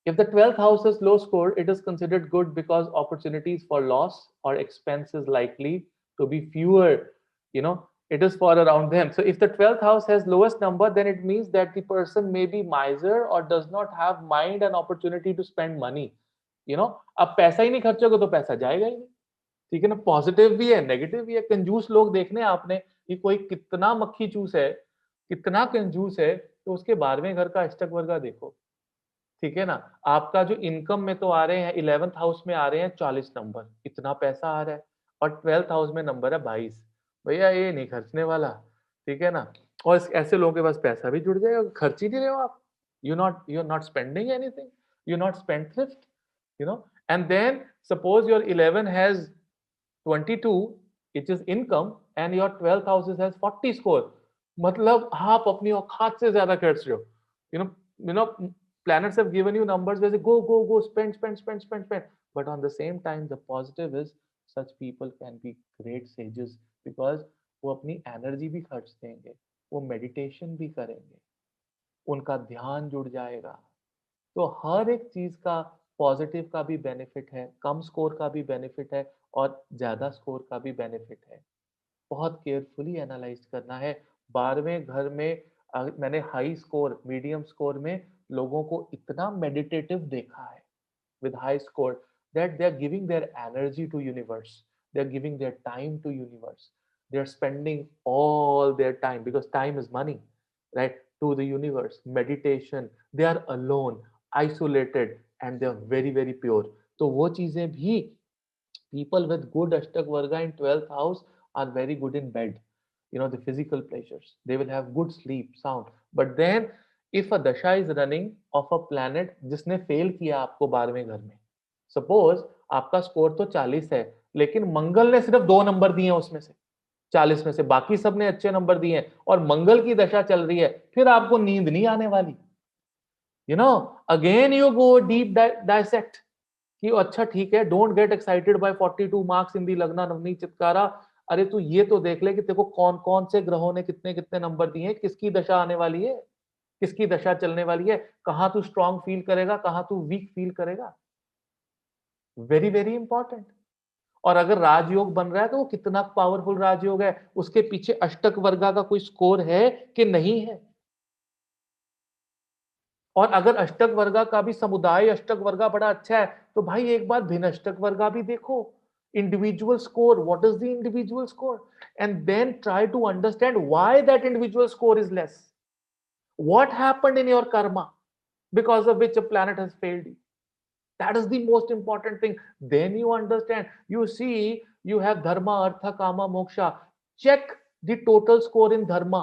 If the 12th house is low scored, it is considered good because opportunities for loss or expense is likely to be fewer. It is for around them. So if the 12th house has lowest number, then it means that the person may be miser or does not have mind and opportunity to spend money. अब पैसा ही नहीं खर्चोगे तो पैसा जाएगा ही नहीं. ठीक है ना. पॉजिटिव भी है, नेगेटिव भी है. कंजूस लोग देखने आपने कि कोई कितना मक्खी चूस है, कितना कंजूस है, तो उसके 12वें घर का अष्टक वर्गा देखो. ठीक है ना. आपका जो इनकम में तो आ रहे हैं 11th हाउस में आ रहे हैं 40 नंबर, इतना पैसा आ रहा है. और 12th हाउस में नंबर है 22. भैया ये नहीं खर्चने वाला. ठीक है ना. और ऐसे लोगों के पास पैसा भी जुड़ जाएगा, खर्च ही नहीं रहे हो आप. You are not spending anything, you not spend thrift. And then suppose your 11 has 22 which is income and your 12th house has 40 score. मतलब आप अपनी औकात से ज्यादा खर्च रहे हो. you know planets have given you numbers where they go spend. But on the same time the positive is such people can be great sages because वो अपनी एनर्जी भी खर्च देंगे, वो मेडिटेशन भी करेंगे, उनका ध्यान जुड़ जाएगा. तो हर एक चीज का पॉजिटिव का भी बेनिफिट है, कम स्कोर का भी बेनिफिट है और ज्यादा स्कोर का भी बेनिफिट है. बहुत केयरफुली एनालाइज करना है. 12वें घर में मैंने हाई स्कोर, मीडियम स्कोर में लोगों को इतना मेडिटेटिव देखा है with high score that they are giving their energy to universe, they are giving their time to universe, they are spending all their time because time is money, right, to the universe. Meditation, they are alone, isolated, and they are very very pure. तो वो चीजें भी, people with good Ashtak Varga in 12th house are very good in bed. The physical pleasures. They will have good sleep, sound. But then, if a dasha is running of a planet जिसने fail किया आपको 12वें घर में, suppose आपका score तो 40 है, लेकिन मंगल ने सिर्फ 2 नंबर दिए हैं उसमें से 40 में से, बाकी सब ने अच्छे नंबर दिए हैं और मंगल की दशा चल रही है, फिर आपको नींद नहीं आने वाली. Again you go deep dissect कि अच्छा ठीक है, don't get excited by 42 marks in the lagna Navni Chitkara. अरे तू ये तो देख ले कि तेरे को कौन कौन से ग्रहों ने कितने कितने नंबर दिए हैं, किसकी दशा आने वाली है, किसकी दशा चलने वाली है, कहां तू स्ट्रांग फील करेगा, कहां तू वीक फील करेगा. Very very important. और अगर राजयोग बन रहा है तो वो कितना पावरफुल राजयोग है, उसके पीछे अष्टक वर्गा का कोई स्कोर है कि नहीं है. और अगर अष्टक वर्गा का भी समुदाय अष्टक वर्गा बड़ा अच्छा है तो भाई एक बार भिन्न अष्टक वर्गा भी देखो. Individual score, what is the individual score, and then try to understand why that individual score is less. What happened in your karma because of which a planet has failed you? That is the most important thing. Then you understand. You see, you have dharma, artha, kama, moksha. Check the total score in dharma,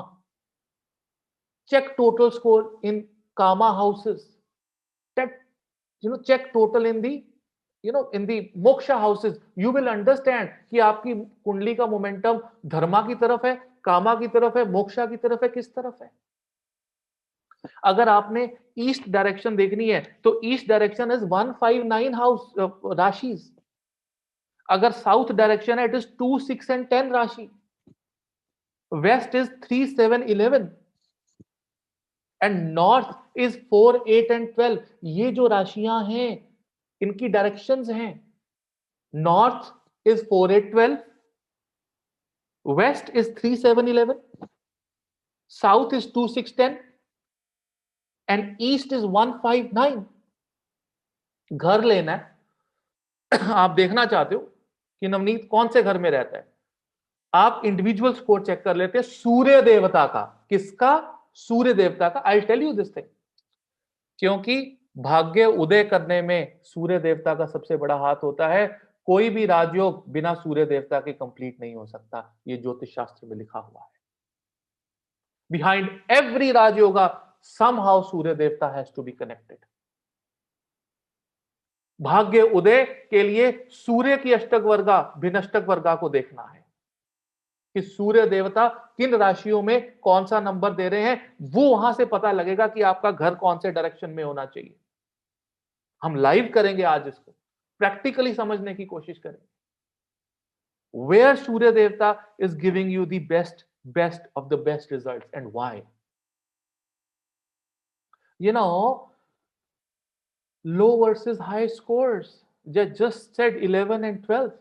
check total score in kama houses, check check total in the in the moksha houses. You will understand कि आपकी कुंडली का momentum धर्मा की तरफ है, कामा की तरफ है, मोक्षा की तरफ है, किस तरफ है. अगर आपने ईस्ट डायरेक्शन देखनी है तो ईस्ट डायरेक्शन इज 159 हाउस राशिज. अगर साउथ डायरेक्शन है इट इज 2, 6 एंड 10 राशि. West is 3, 7, 11 and north is 4, 8 and 12. ये जो राशियां हैं इनकी डायरेक्शंस हैं. North is 4, 8, 12, west is 3, 7, 11, south is 2, 6, 10 and east is 1, 5, 9. घर लेना है. आप देखना चाहते हो कि नवनीत कौन से घर में रहता है, आप इंडिविजुअल स्कोर चेक कर लेते हैं सूर्य देवता का. किसका? सूर्य देवता का. I tell you this thing, क्योंकि भाग्य उदय करने में सूर्य देवता का सबसे बड़ा हाथ होता है. कोई भी राजयोग बिना सूर्य देवता के कंप्लीट नहीं हो सकता. ये ज्योतिष शास्त्र में लिखा हुआ है. बिहाइंड एवरी राजयोगा somehow सूर्य देवता हैज टू बी कनेक्टेड. भाग्य उदय के लिए सूर्य की अष्टक वर्गा भिन्नष्टक वर्गा को देखना है कि सूर्य देवता किन राशियों में कौन सा नंबर दे रहे हैं. वो वहां से पता लगेगा कि आपका घर कौन से डायरेक्शन में होना चाहिए. हम लाइव करेंगे आज, इसको प्रैक्टिकली समझने की कोशिश करेंगे. वेयर सूर्य देवता is giving you the best of the best results and why. low versus high scores. Just said 11 and 12.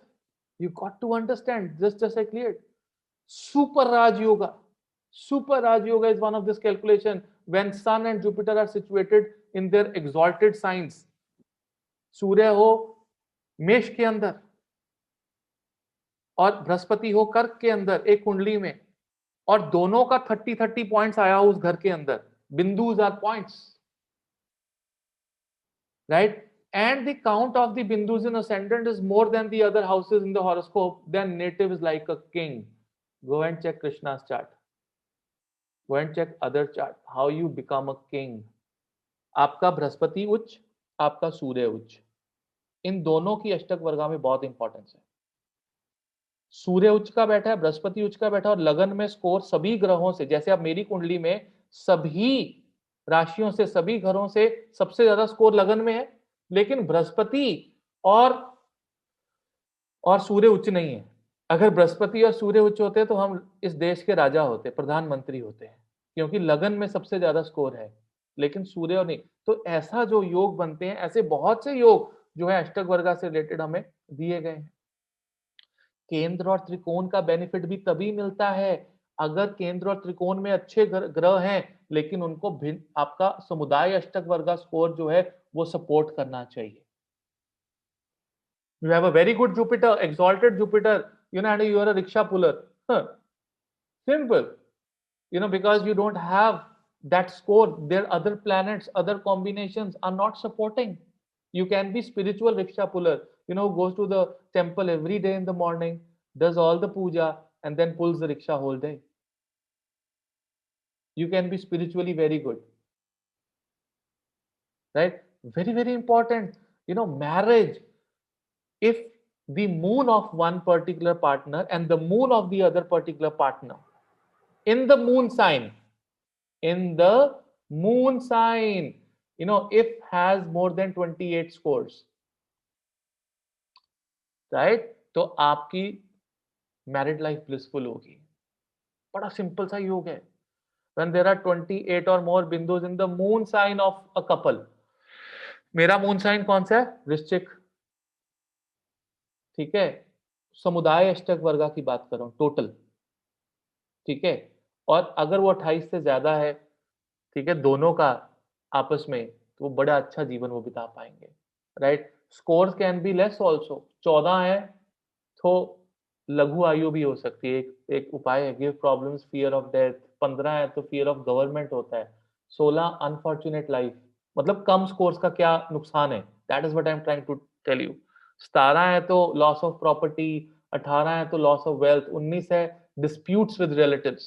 You got to understand, just I cleared. Super Raj Yoga. Super Raj Yoga is one of this calculation when Sun and Jupiter are situated in their exalted signs. सूर्य हो मेष के अंदर और बृहस्पति हो कर्क के अंदर एक कुंडली में, और दोनों का 30-30 पॉइंट्स आया उस घर के अंदर. Bindus are points, right? And the count of the bindus in ascendant is more than the other houses in the horoscope. Then native is like a king. Go and check Krishna's chart. Go and check other chart. How you become a king. आपका बृहस्पति उच्च, आपका सूर्य उच्च, इन दोनों की अष्टक वर्गा में बहुत importance है. सूर्य उच्च का बैठा है, बृहस्पति उच्च का बैठा है, और लगन में स्कोर सभी ग्रहों से, जैसे अब मेरी कुंडली में सभी राशियों से, सभी घरों से सबसे ज्यादा स्कोर लगन में है, लेकिन बृहस्पति और सूर्य उच्च नहीं है. अगर बृहस्पति और सूर्य उच्च होते तो हम इस देश के राजा होते, प्रधानमंत्री होते हैं, क्योंकि लगन में सबसे ज्यादा स्कोर है, लेकिन सूर्य और नहीं. तो ऐसा जो योग बनते हैं, ऐसे बहुत से योग जो है अष्टक वर्गा से रिलेटेड हमें दिए गए हैं. केंद्र और त्रिकोण का बेनिफिट भी तभी मिलता है अगर केंद्र और त्रिकोण में अच्छे ग्रह हैं, लेकिन उनको भिन्न आपका समुदाय अष्टक वर्गा स्कोर जो है वो सपोर्ट करना चाहिए. You have a very good Jupiter, exalted Jupiter, and you are a rickshaw puller. Huh. Simple. Because you don't have that score, their other planets, other combinations are not supporting. You can be spiritual rickshaw puller, goes to the temple every day in the morning, does all the puja, and then pulls the rickshaw whole day. You can be spiritually very good. Right? Very, very important. Marriage. If the moon of one particular partner and the moon of the other particular partner in the moon sign, if has more than 28 scores, right? तो आपकी married life blissful होगी. बड़ा simple सा योग है. when there are 28 or more bindus in the moon sign of a couple. मेरा moon sign कौन सा है? वृश्चिक. ठीक है, समुदाय अष्टक वर्गा की बात कर रहा हूं टोटल. ठीक है, और अगर वो 28 से ज्यादा है, ठीक है, दोनों का आपस में, तो वो बड़ा अच्छा जीवन वो बिता पाएंगे. Right? Scores can be less also. 14 है तो लघु आयु भी हो सकती है. एक उपाय है, give problems fear of death. 15 है तो फियर ऑफ गवर्नमेंट होता है. 16 अनफॉर्चुनेट लाइफ. मतलब कम स्कोर्स का क्या नुकसान है, that is what I am trying to tell you. 17 है तो लॉस ऑफ प्रॉपर्टी. 18 है तो लॉस ऑफ वेल्थ. 19 है डिस्प्यूट्स विद रिलेटिव्स.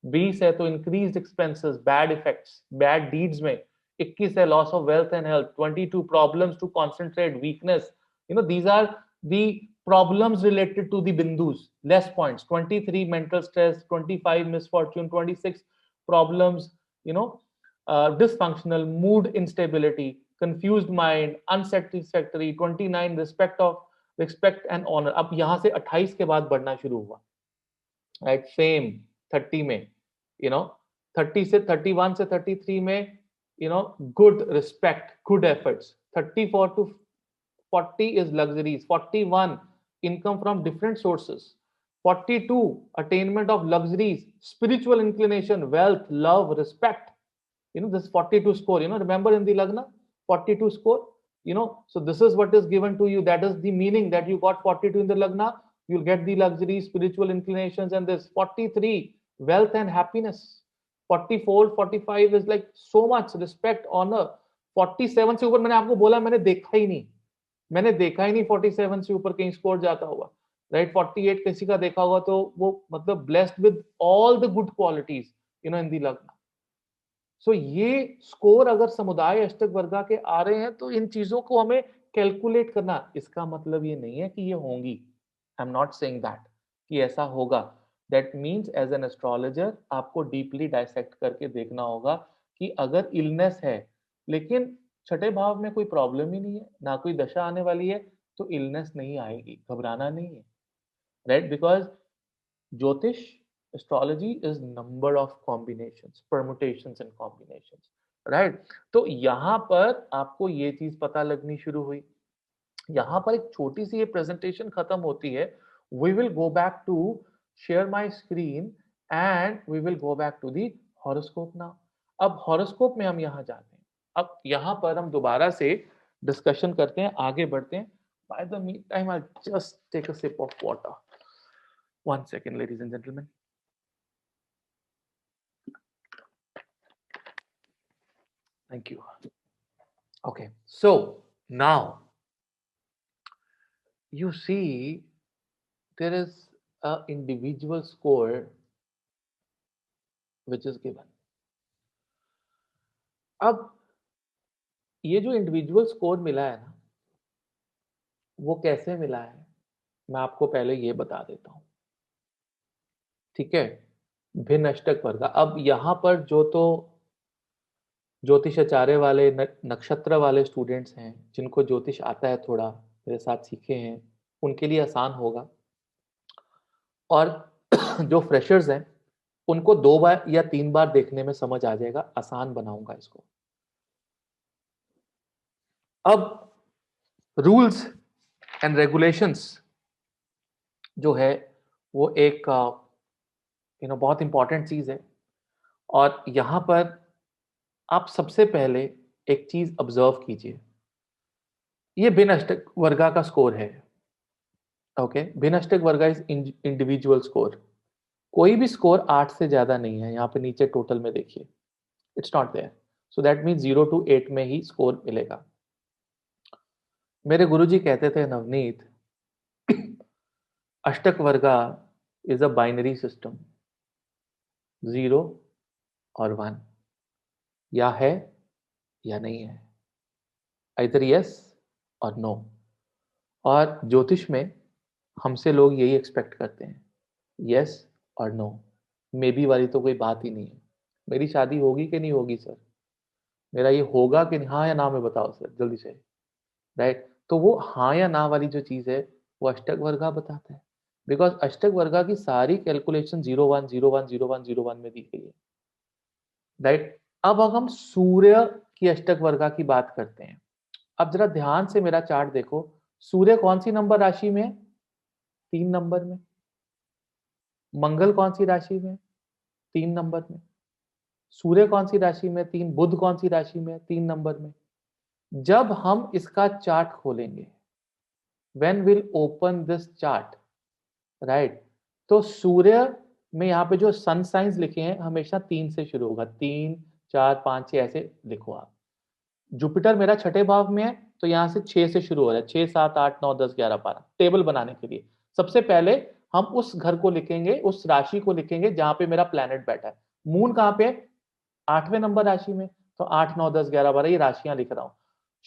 20 है तो increased expenses, bad effects, bad deeds में. 21 है loss of wealth and health. 22 problems to concentrate, weakness. These are the problems related to the bindus, less points. 23 mental stress, 25 misfortune, 26 problems, dysfunctional mood, instability, confused mind, unsatisfactory. 29 respect and honor. अब यहां से 28 के बाद बढ़ना शुरू हुआ, right? Fame 30 में, 30 से 31 से 33 में, good respect, good efforts. 34 to 40 is luxuries. 41 income from different sources. 42 attainment of luxuries, spiritual inclination, wealth, love, respect. This 42 score, remember in the lagna 42 score, so this is what is given to you. That is the meaning that you got 42 in the lagna. You'll get the luxury, spiritual inclinations, and this 43 wealth and happiness. 44 45 is like so much respect, honor. 47 से ऊपर मैंने आपको बोला, मैंने देखा ही नहीं 47 से ऊपर कहीं स्कोर जाता हुआ, राइट? 48 किसी का देखा होगा तो वो मतलब blessed with all the good qualities in the lagna. So ये स्कोर अगर समुदाय अष्टक वर्गा के आ रहे हैं तो इन चीजों को हमें कैलकुलेट करना. इसका मतलब ये नहीं है कि ये होंगी. I am not saying that कि ऐसा होगा. That means as an astrologer आपको डीपली डाइसेक्ट करके देखना होगा कि अगर इलनेस है लेकिन छठे भाव में कोई प्रॉब्लम ही नहीं है, ना कोई दशा आने वाली है, तो इलनेस नहीं आएगी, घबराना नहीं है, राइट? बिकॉज ज्योतिष, astrology is number of combinations, permutations and combinations. Right. तो यहाँ पर आपको ये चीज पता लगनी शुरू हुई। यहाँ पर एक छोटी सी ये प्रेजेंटेशन खत्म होती है। We will go back to share my screen and we will go back to the horoscope now. अब हॉरोस्कोप में हम यहाँ जाते हैं। अब यहाँ पर हम दोबारा से डिस्कशन करते हैं, आगे बढ़ते हैं। By the mean time I just take a sip of water. One second ladies and gentleman. Thank you. Okay, so now you see there is a individual score which is given. अब ये जो individual score मिला है ना, वो कैसे मिला है मैं आपको पहले ये बता देता हूँ। ठीक है, भिन्न अष्टक वर्ग। अब यहाँ पर जो तो ज्योतिषाचार्य वाले नक्षत्र वाले स्टूडेंट्स हैं, जिनको ज्योतिष आता है, थोड़ा मेरे साथ सीखे हैं, उनके लिए आसान होगा। और जो फ्रेशर्स हैं उनको 2 बार या 3 बार देखने में समझ आ जाएगा। आसान बनाऊंगा इसको। अब रूल्स एंड रेगुलेशंस जो है वो एक बहुत इंपॉर्टेंट चीज है। और यहां पर आप सबसे पहले एक चीज ऑब्जर्व कीजिए। ये भिन्न अष्टक वर्गा का स्कोर है। ओके, भिन्न अष्टक वर्गा इज इंडिविजुअल स्कोर। कोई भी स्कोर 8 से ज्यादा नहीं है। यहाँ पे नीचे टोटल में देखिए, it's not there. So that means 0 to 8 में ही स्कोर मिलेगा। मेरे गुरुजी कहते थे, नवनीत, अष्टक वर्गा इज अ बाइनरी सिस्टम, 0 और 1, या है या नहीं है, इधर यस और नो। और ज्योतिष में हमसे लोग यही एक्सपेक्ट करते हैं, यस और नो। मे बी वाली तो कोई बात ही नहीं है। मेरी शादी होगी कि नहीं होगी सर, मेरा ये होगा कि नहीं, हाँ या ना में बताओ सर जल्दी से। राइट, तो वो हाँ या ना वाली जो चीज है वो अष्टक वर्गा बताता है। बिकॉज अष्टक वर्गा की सारी कैलकुलेशन 0 1 0 1 0 1 0 1 में दी गई है। राइट, अब हम सूर्य की अष्टक वर्गा की बात करते हैं। अब जरा ध्यान से मेरा चार्ट देखो। सूर्य कौन सी नंबर राशि में है? 3 नंबर में। मंगल कौन सी राशि में? 3 नंबर में। सूर्य कौन सी राशि में? 3। बुध कौन सी राशि में? 3 नंबर में। जब हम इसका चार्ट खोलेंगे, when will open this chart, right, तो सूर्य में यहाँ पे जो सन साइंस लिखे हैं हमेशा 3 से शुरू होगा। 3 4 5 6 ऐसे लिखो आप। जुपिटर मेरा छठे भाव में है, तो यहाँ से 6 से शुरू हो रहा है। 6 7 8 9 10 11 12। टेबल बनाने के लिए सबसे पहले हम उस घर को लिखेंगे, उस राशि को लिखेंगे जहां पे मेरा प्लैनेट बैठा है। मून कहाँ पे? 8वें नंबर राशि में। तो 8 9 10 11 12 ये राशियां लिख रहा हूं।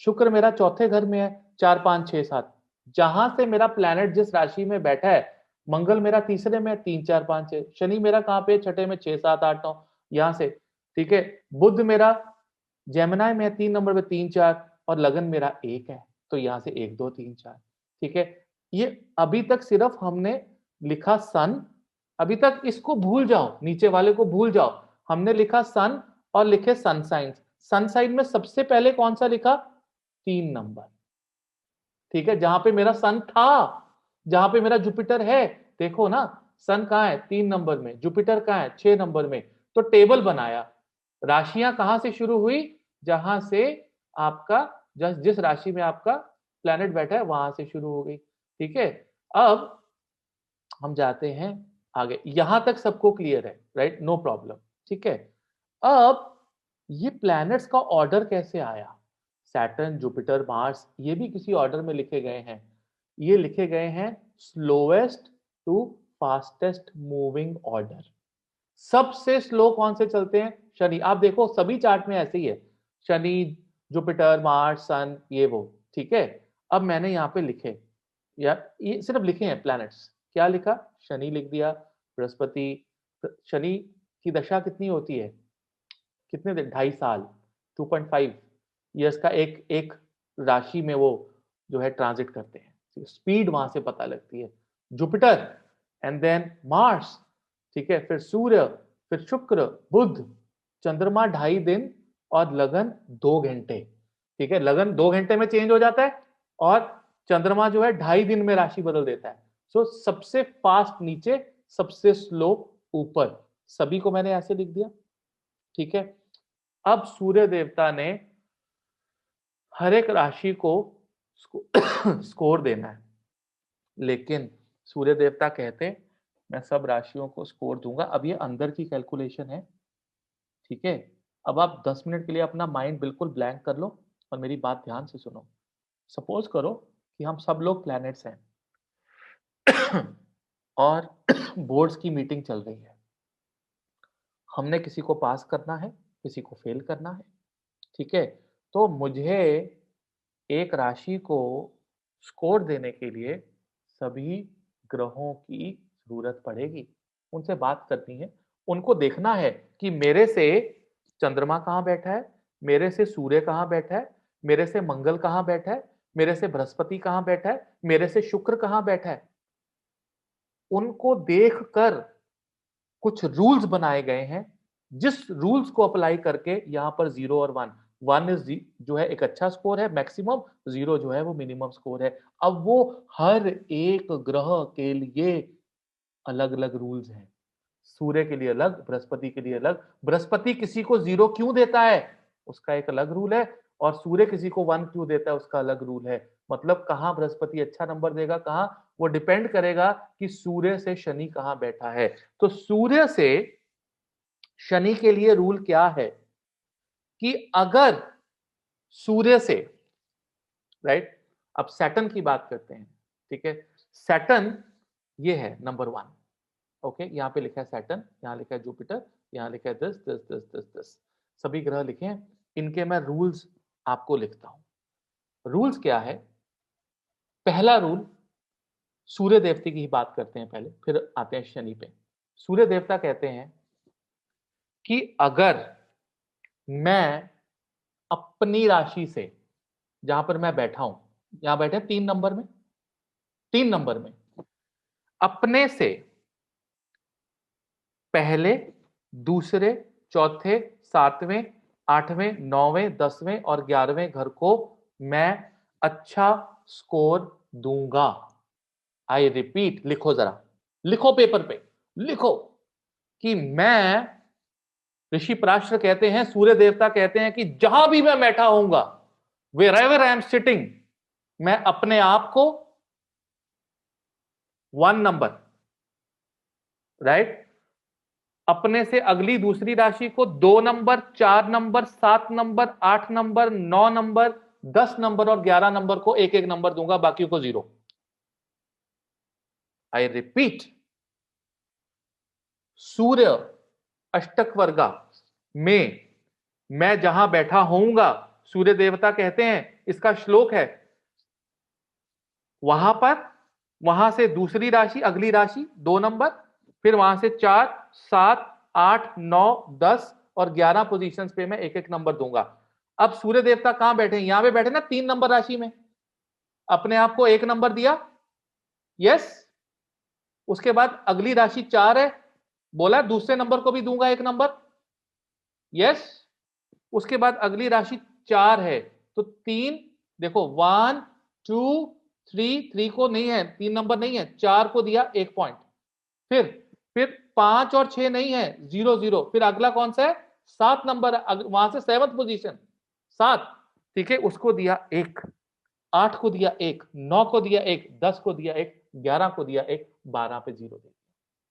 शुक्र मेरा चौथे घर में है, 4 5 6 7। जहां से मेरा प्लैनेट जिस राशि में बैठा है, मंगल मेरा तीसरे में, 3 4 5 6। शनि मेरा कहाँ पे? छठे में, 6 7 8 9, यहां से। ठीक है, बुध मेरा जेमिनाई में 3 नंबर पे, 3 4, और लगन मेरा 1 है, तो यहां से 1 2 3 4। ठीक है, ये अभी तक सिर्फ हमने लिखा सन। अभी तक इसको भूल जाओ, नीचे वाले को भूल जाओ। हमने लिखा सन और लिखे सन साइंस। सन साइन में सबसे पहले कौन सा लिखा? 3 नंबर। ठीक है, जहां पे मेरा सन था, जहां पे मेरा जुपिटर है। देखो ना, सन कहाँ है? 3 नंबर में। जुपिटर कहाँ है? 6 नंबर में। तो टेबल बनाया। राशियां कहां से शुरू हुई? जहां से आपका जिस राशि में आपका प्लैनेट बैठा है वहां से शुरू हो गई। ठीक है, अब हम जाते हैं आगे। यहां तक सबको क्लियर है? Right, no problem. ठीक है, अब ये प्लैनेट्स का ऑर्डर कैसे आया? सैटर्न, जुपिटर, मार्स, ये भी किसी ऑर्डर में लिखे गए हैं। ये लिखे गए हैं slowest to fastest moving order. सबसे स्लो कौन से चलते हैं? शनि। आप देखो सभी चार्ट में ऐसे ही है, शनि, जुपिटर, मार्स, सन, ये वो। ठीक है, अब मैंने यहाँ पे लिखे, यार ये सिर्फ लिखे हैं प्लैनेट्स। क्या लिखा? शनि लिख दिया, बृहस्पति। शनि की दशा कितनी होती है? कितने दिन? 2.5 साल, 2.5 ईयर्स का एक एक राशि में वो जो है ट्रांजिट करते हैं। स्पीड वहां से पता लगती है। Jupiter and then Mars. ठीक है, फिर सूर्य, फिर शुक्र, बुध, चंद्रमा 2.5 दिन और लगन 2 घंटे। ठीक है, लगन 2 घंटे में चेंज हो जाता है और चंद्रमा जो है 2.5 दिन में राशि बदल देता है। सो सबसे फास्ट नीचे, सबसे स्लो ऊपर, सभी को मैंने ऐसे लिख दिया। ठीक है, अब सूर्य देवता ने हर एक राशि को स्कोर देना है, लेकिन सूर्य देवता कहते हैं मैं सब राशियों को स्कोर दूंगा। अब ये अंदर की कैलकुलेशन है। ठीक है, अब आप 10 मिनट के लिए अपना माइंड बिल्कुल ब्लैंक कर लो और मेरी बात ध्यान से सुनो। सपोज करो कि हम सब लोग प्लैनेट्स हैं और बोर्ड्स की मीटिंग चल रही है। हमने किसी को पास करना है, किसी को फेल करना है। ठीक है, तो मुझे एक राशि को स्कोर देने के लिए सभी ग्रहों की जरूरत पड़ेगी। उनसे बात करनी है, उनको देखना है कि मेरे से चंद्रमा कहाँ बैठा है, मेरे से सूर्य कहाँ बैठा है, मेरे से मंगल कहाँ बैठा है, मेरे से बृहस्पति कहाँ बैठा है, मेरे से शुक्र कहाँ बैठा है। उनको देखकर कुछ रूल्स बनाए गए हैं, जिस रूल्स को अप्लाई करके यहां पर 0 और 1, 1 इज जो है एक अच्छा स्कोर है मैक्सिमम, 0 जो है वो मिनिमम स्कोर है। अब वो हर एक ग्रह के लिए अलग अलग रूल्स हैं। सूर्य के लिए अलग, बृहस्पति के लिए अलग। बृहस्पति किसी को 0 क्यों देता है, उसका एक अलग रूल है, और सूर्य किसी को 1 क्यों देता है, उसका अलग रूल है। मतलब कहां बृहस्पति अच्छा नंबर देगा, कहां, वो डिपेंड करेगा कि सूर्य से शनि कहां बैठा है। तो सूर्य से शनि के लिए रूल क्या है कि अगर सूर्य से, राइट, अब सैटर्न की बात करते हैं। ठीक है, सैटर्न ये है नंबर 1। ओके, यहां पे लिखा है सैटर्न, यहां लिखा है जुपिटर, यहां लिखा है this this this this this, सभी ग्रह लिखे हैं। इनके मैं रूल्स आपको लिखता हूं। रूल्स क्या है? पहला रूल, सूर्य देवता की ही बात करते हैं पहले, फिर आते हैं शनि पे। सूर्य देवता कहते हैं कि अगर मैं अपनी राशि से, जहां पर मैं बैठा हूं, यहां बैठे 3 नंबर में, 3 नंबर में, अपने से पहले, दूसरे, चौथे, सातवें, आठवें, नौवें, 10वें और 11वें घर को मैं अच्छा स्कोर दूंगा। आई रिपीट, लिखो जरा, लिखो पेपर पे, लिखो कि मैं, ऋषि पराशर कहते हैं, सूर्य देवता कहते हैं कि जहां भी मैं बैठा होऊंगा, wherever I am sitting, मैं अपने आप को 1 नंबर, राइट, अपने से अगली दूसरी राशि को 2 number, 4 number, 7 number, 8 number, 9 number, 10 number और 11 नंबर को एक एक नंबर दूंगा, बाकी को 0। आई रिपीट, सूर्य अष्टक वर्गा में मैं जहां बैठा होऊंगा, सूर्य देवता कहते हैं, इसका श्लोक है, वहां पर, वहां से दूसरी राशि, अगली राशि 2 नंबर, फिर वहां से 4, 7, 8, 9, 10 और 11 पोजीशंस पे मैं एक एक नंबर दूंगा। अब सूर्य देवता कहां बैठे हैं, यहां पे बैठे ना 3 नंबर राशि में, अपने आप को 1 नंबर दिया, यस। उसके बाद अगली राशि 4 है, बोला दूसरे नंबर को भी दूंगा 1 नंबर, यस। उसके बाद अगली राशि 4 है, तो 3, देखो 1 2 3, 3 को नहीं है, 3 नंबर नहीं है, 4 को दिया 1 पॉइंट। फिर 5 और 6 नहीं है, 0 0। फिर अगला कौन सा है, 7 नंबर, वहां से 7th पोजीशन, 7। ठीक है, उसको दिया 1, 8 को दिया 1, 9 को दिया 1, 10 को दिया 1, 11 को दिया 1, 12 पे 0 दिया।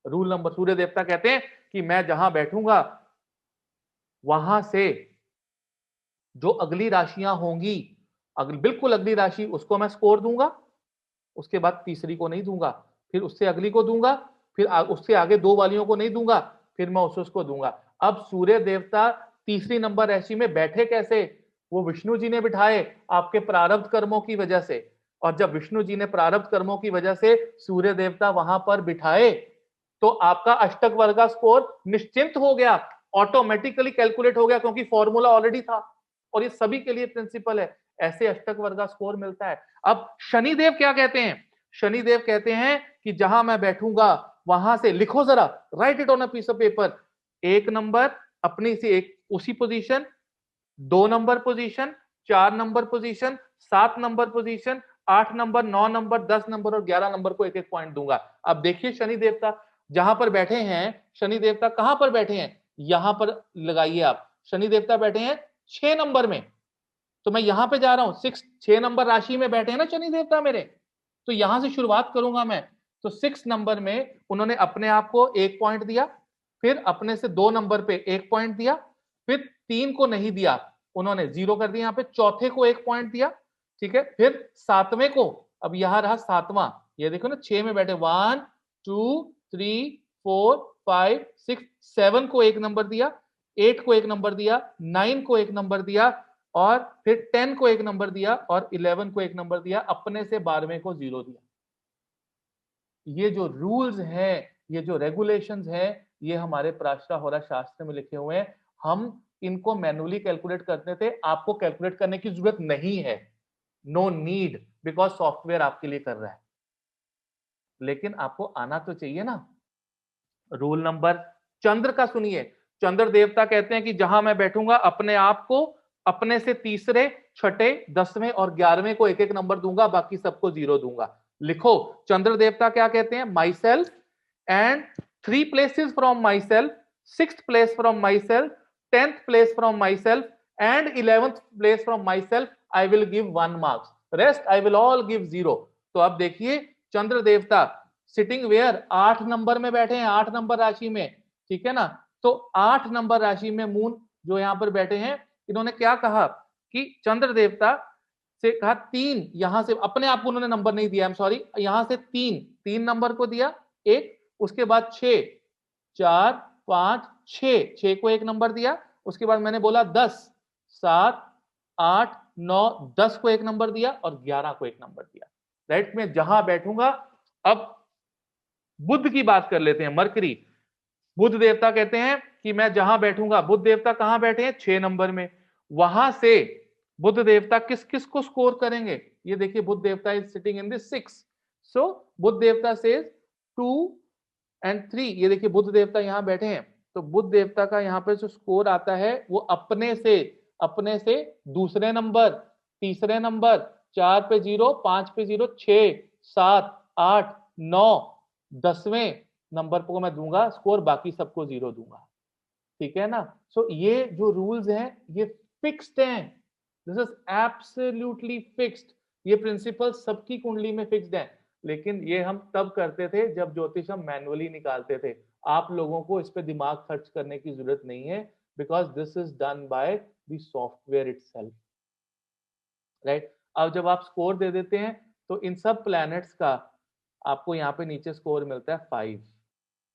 रूल नंबर, सूर्य देवता कहते हैं कि मैं जहां बैठूंगा वहां से जो अगली राशियां होंगी, बिल्कुल अगली राशि, उसको मैं स्कोर दूंगा। उसके बाद तीसरी को नहीं दूंगा, फिर उससे अगली को दूंगा, फिर उससे आगे 2 वालियों को नहीं दूंगा, फिर मैं उसको दूंगा। अब सूर्य देवता तीसरी नंबर राशि में बैठे कैसे, वो विष्णु जी ने बिठाए आपके प्रारब्ध कर्मों की वजह से। और जब विष्णु जी ने प्रारब्ध कर्मों की वजह से सूर्य देवता वहां पर बिठाए, तो आपका अष्टक वर्ग स्कोर निश्चिंत हो गया, ऑटोमेटिकली कैलकुलेट हो गया, क्योंकि फॉर्मूला ऑलरेडी था। और ये सभी के लिए प्रिंसिपल है, ऐसे अष्टक वर्ग स्कोर मिलता है। अब शनिदेव क्या कहते हैं, शनिदेव कहते हैं कि जहां मैं बैठूंगा वहां से, लिखो जरा, write it on a piece of paper, 1 number अपनी से एक उसी position, 2 number position, 4 number position, 7 number position, 8 number, 9 number, 10 number और 11 नंबर को एक एक पॉइंट दूंगा। अब देखिए शनि देवता जहां पर बैठे हैं, शनि देवता कहां पर बैठे हैं, यहां पर लगाइए आप। शनि देवता बैठे हैं 6 नंबर में, तो मैं यहां पे जा रहा हूं 6 नंबर राशि में बैठे हैं ना शनि देवता मेरे, तो यहां से शुरुआत करूंगा मैं। तो 6 नंबर में उन्होंने अपने आप को 1 पॉइंट दिया, फिर अपने से 2 नंबर पे 1 पॉइंट दिया, फिर 3 को नहीं दिया, उन्होंने 0 कर दिया। यहाँ पे चौथे को 1 पॉइंट दिया, ठीक है। फिर 7वें को, अब यहां रहा 7वां, ये देखो ना 6 में बैठे, 1 2 3 4 5 6 7 को 1 नंबर दिया, 8 को 1 नंबर दिया, 9 को 1 नंबर दिया, और फिर 10 को 1 नंबर दिया, और 11 को 1 नंबर दिया, अपने से 12वें को 0 दिया। ये जो रूल्स हैं, ये जो रेगुलेशंस हैं, ये हमारे प्राष्टाहोरा शास्त्र में लिखे हुए हैं। हम इनको मैन्युअली कैलकुलेट करते थे, आपको कैलकुलेट करने की जरूरत नहीं है, नो नीड, बिकॉज सॉफ्टवेयर आपके लिए कर रहा है। लेकिन आपको आना तो चाहिए ना। रूल नंबर चंद्र का सुनिए। चंद्र देवता कहते हैं कि जहां मैं बैठूंगा अपने आप को अपने से तीसरे, छठे, 10वें और 11वें को एक एक नंबर दूंगा, बाकी सबको 0 दूंगा। लिखो, चंद्र देवता क्या कहते हैं, my self and 3 places from myself, 6th place from myself, 10th place from myself and 11th place from myself, I will give 1 marks, rest I will all give 0। तो अब देखिए चंद्र देवता सिटिंग वेयर 8 नंबर में बैठे हैं, 8 number राशि में, ठीक है ना। तो 8 नंबर राशि में मून जो यहां पर बैठे हैं, इन्होंने क्या कहा कि चंद्र देवता से कहा 3, यहां से अपने आप को उन्होंने नंबर नहीं दिया, आई एम सॉरी, यहां से 3 नंबर को दिया, एक, उसके बाद 6, 4 5 6 को 1 नंबर दिया, उसके बाद मैंने बोला 10 7 8 9 10 को 1 नंबर दिया, और 11 को 1 नंबर दिया। राइट, मैं जहां बैठूंगा। अब बुध की बात कर लेते हैं, मरकरी। बुध देवता कहते हैं कि मैं जहां बैठूंगा, बुध देवता कहां बैठे हैं, 6 नंबर में, वहां से बुध देवता किस किस को स्कोर करेंगे, ये देखिए, बुध देवता इज सिटिंग इन दिस 6, सो बुध देवता से 2 एंड 3, ये देखिए बुध देवता यहां बैठे हैं, तो बुध देवता का यहां पे जो स्कोर आता है वो अपने से दूसरे नंबर, तीसरे नंबर, 4 पे 0, 5 पे 0, 6 7 8 9 10वें नंबर को मैं दूंगा स्कोर, बाकी सबको 0 दूंगा, ठीक है ना। सो ये जो रूल्स हैं ये फिक्स्ड हैं, दिस इज एब्सोल्युटली फिक्स्ड। ये प्रिंसिपल सबकी कुंडली में फिक्स्ड है, लेकिन ये हम तब करते थे जब ज्योतिष हम मैनुअली निकालते थे। आप लोगों को इस पे दिमाग खर्च करने की जरूरत नहीं है, because this is done by the software itself, right. अब जब आप स्कोर दे देते हैं तो इन सब प्लैनेट्स का आपको यहाँ पे नीचे स्कोर मिलता है 5,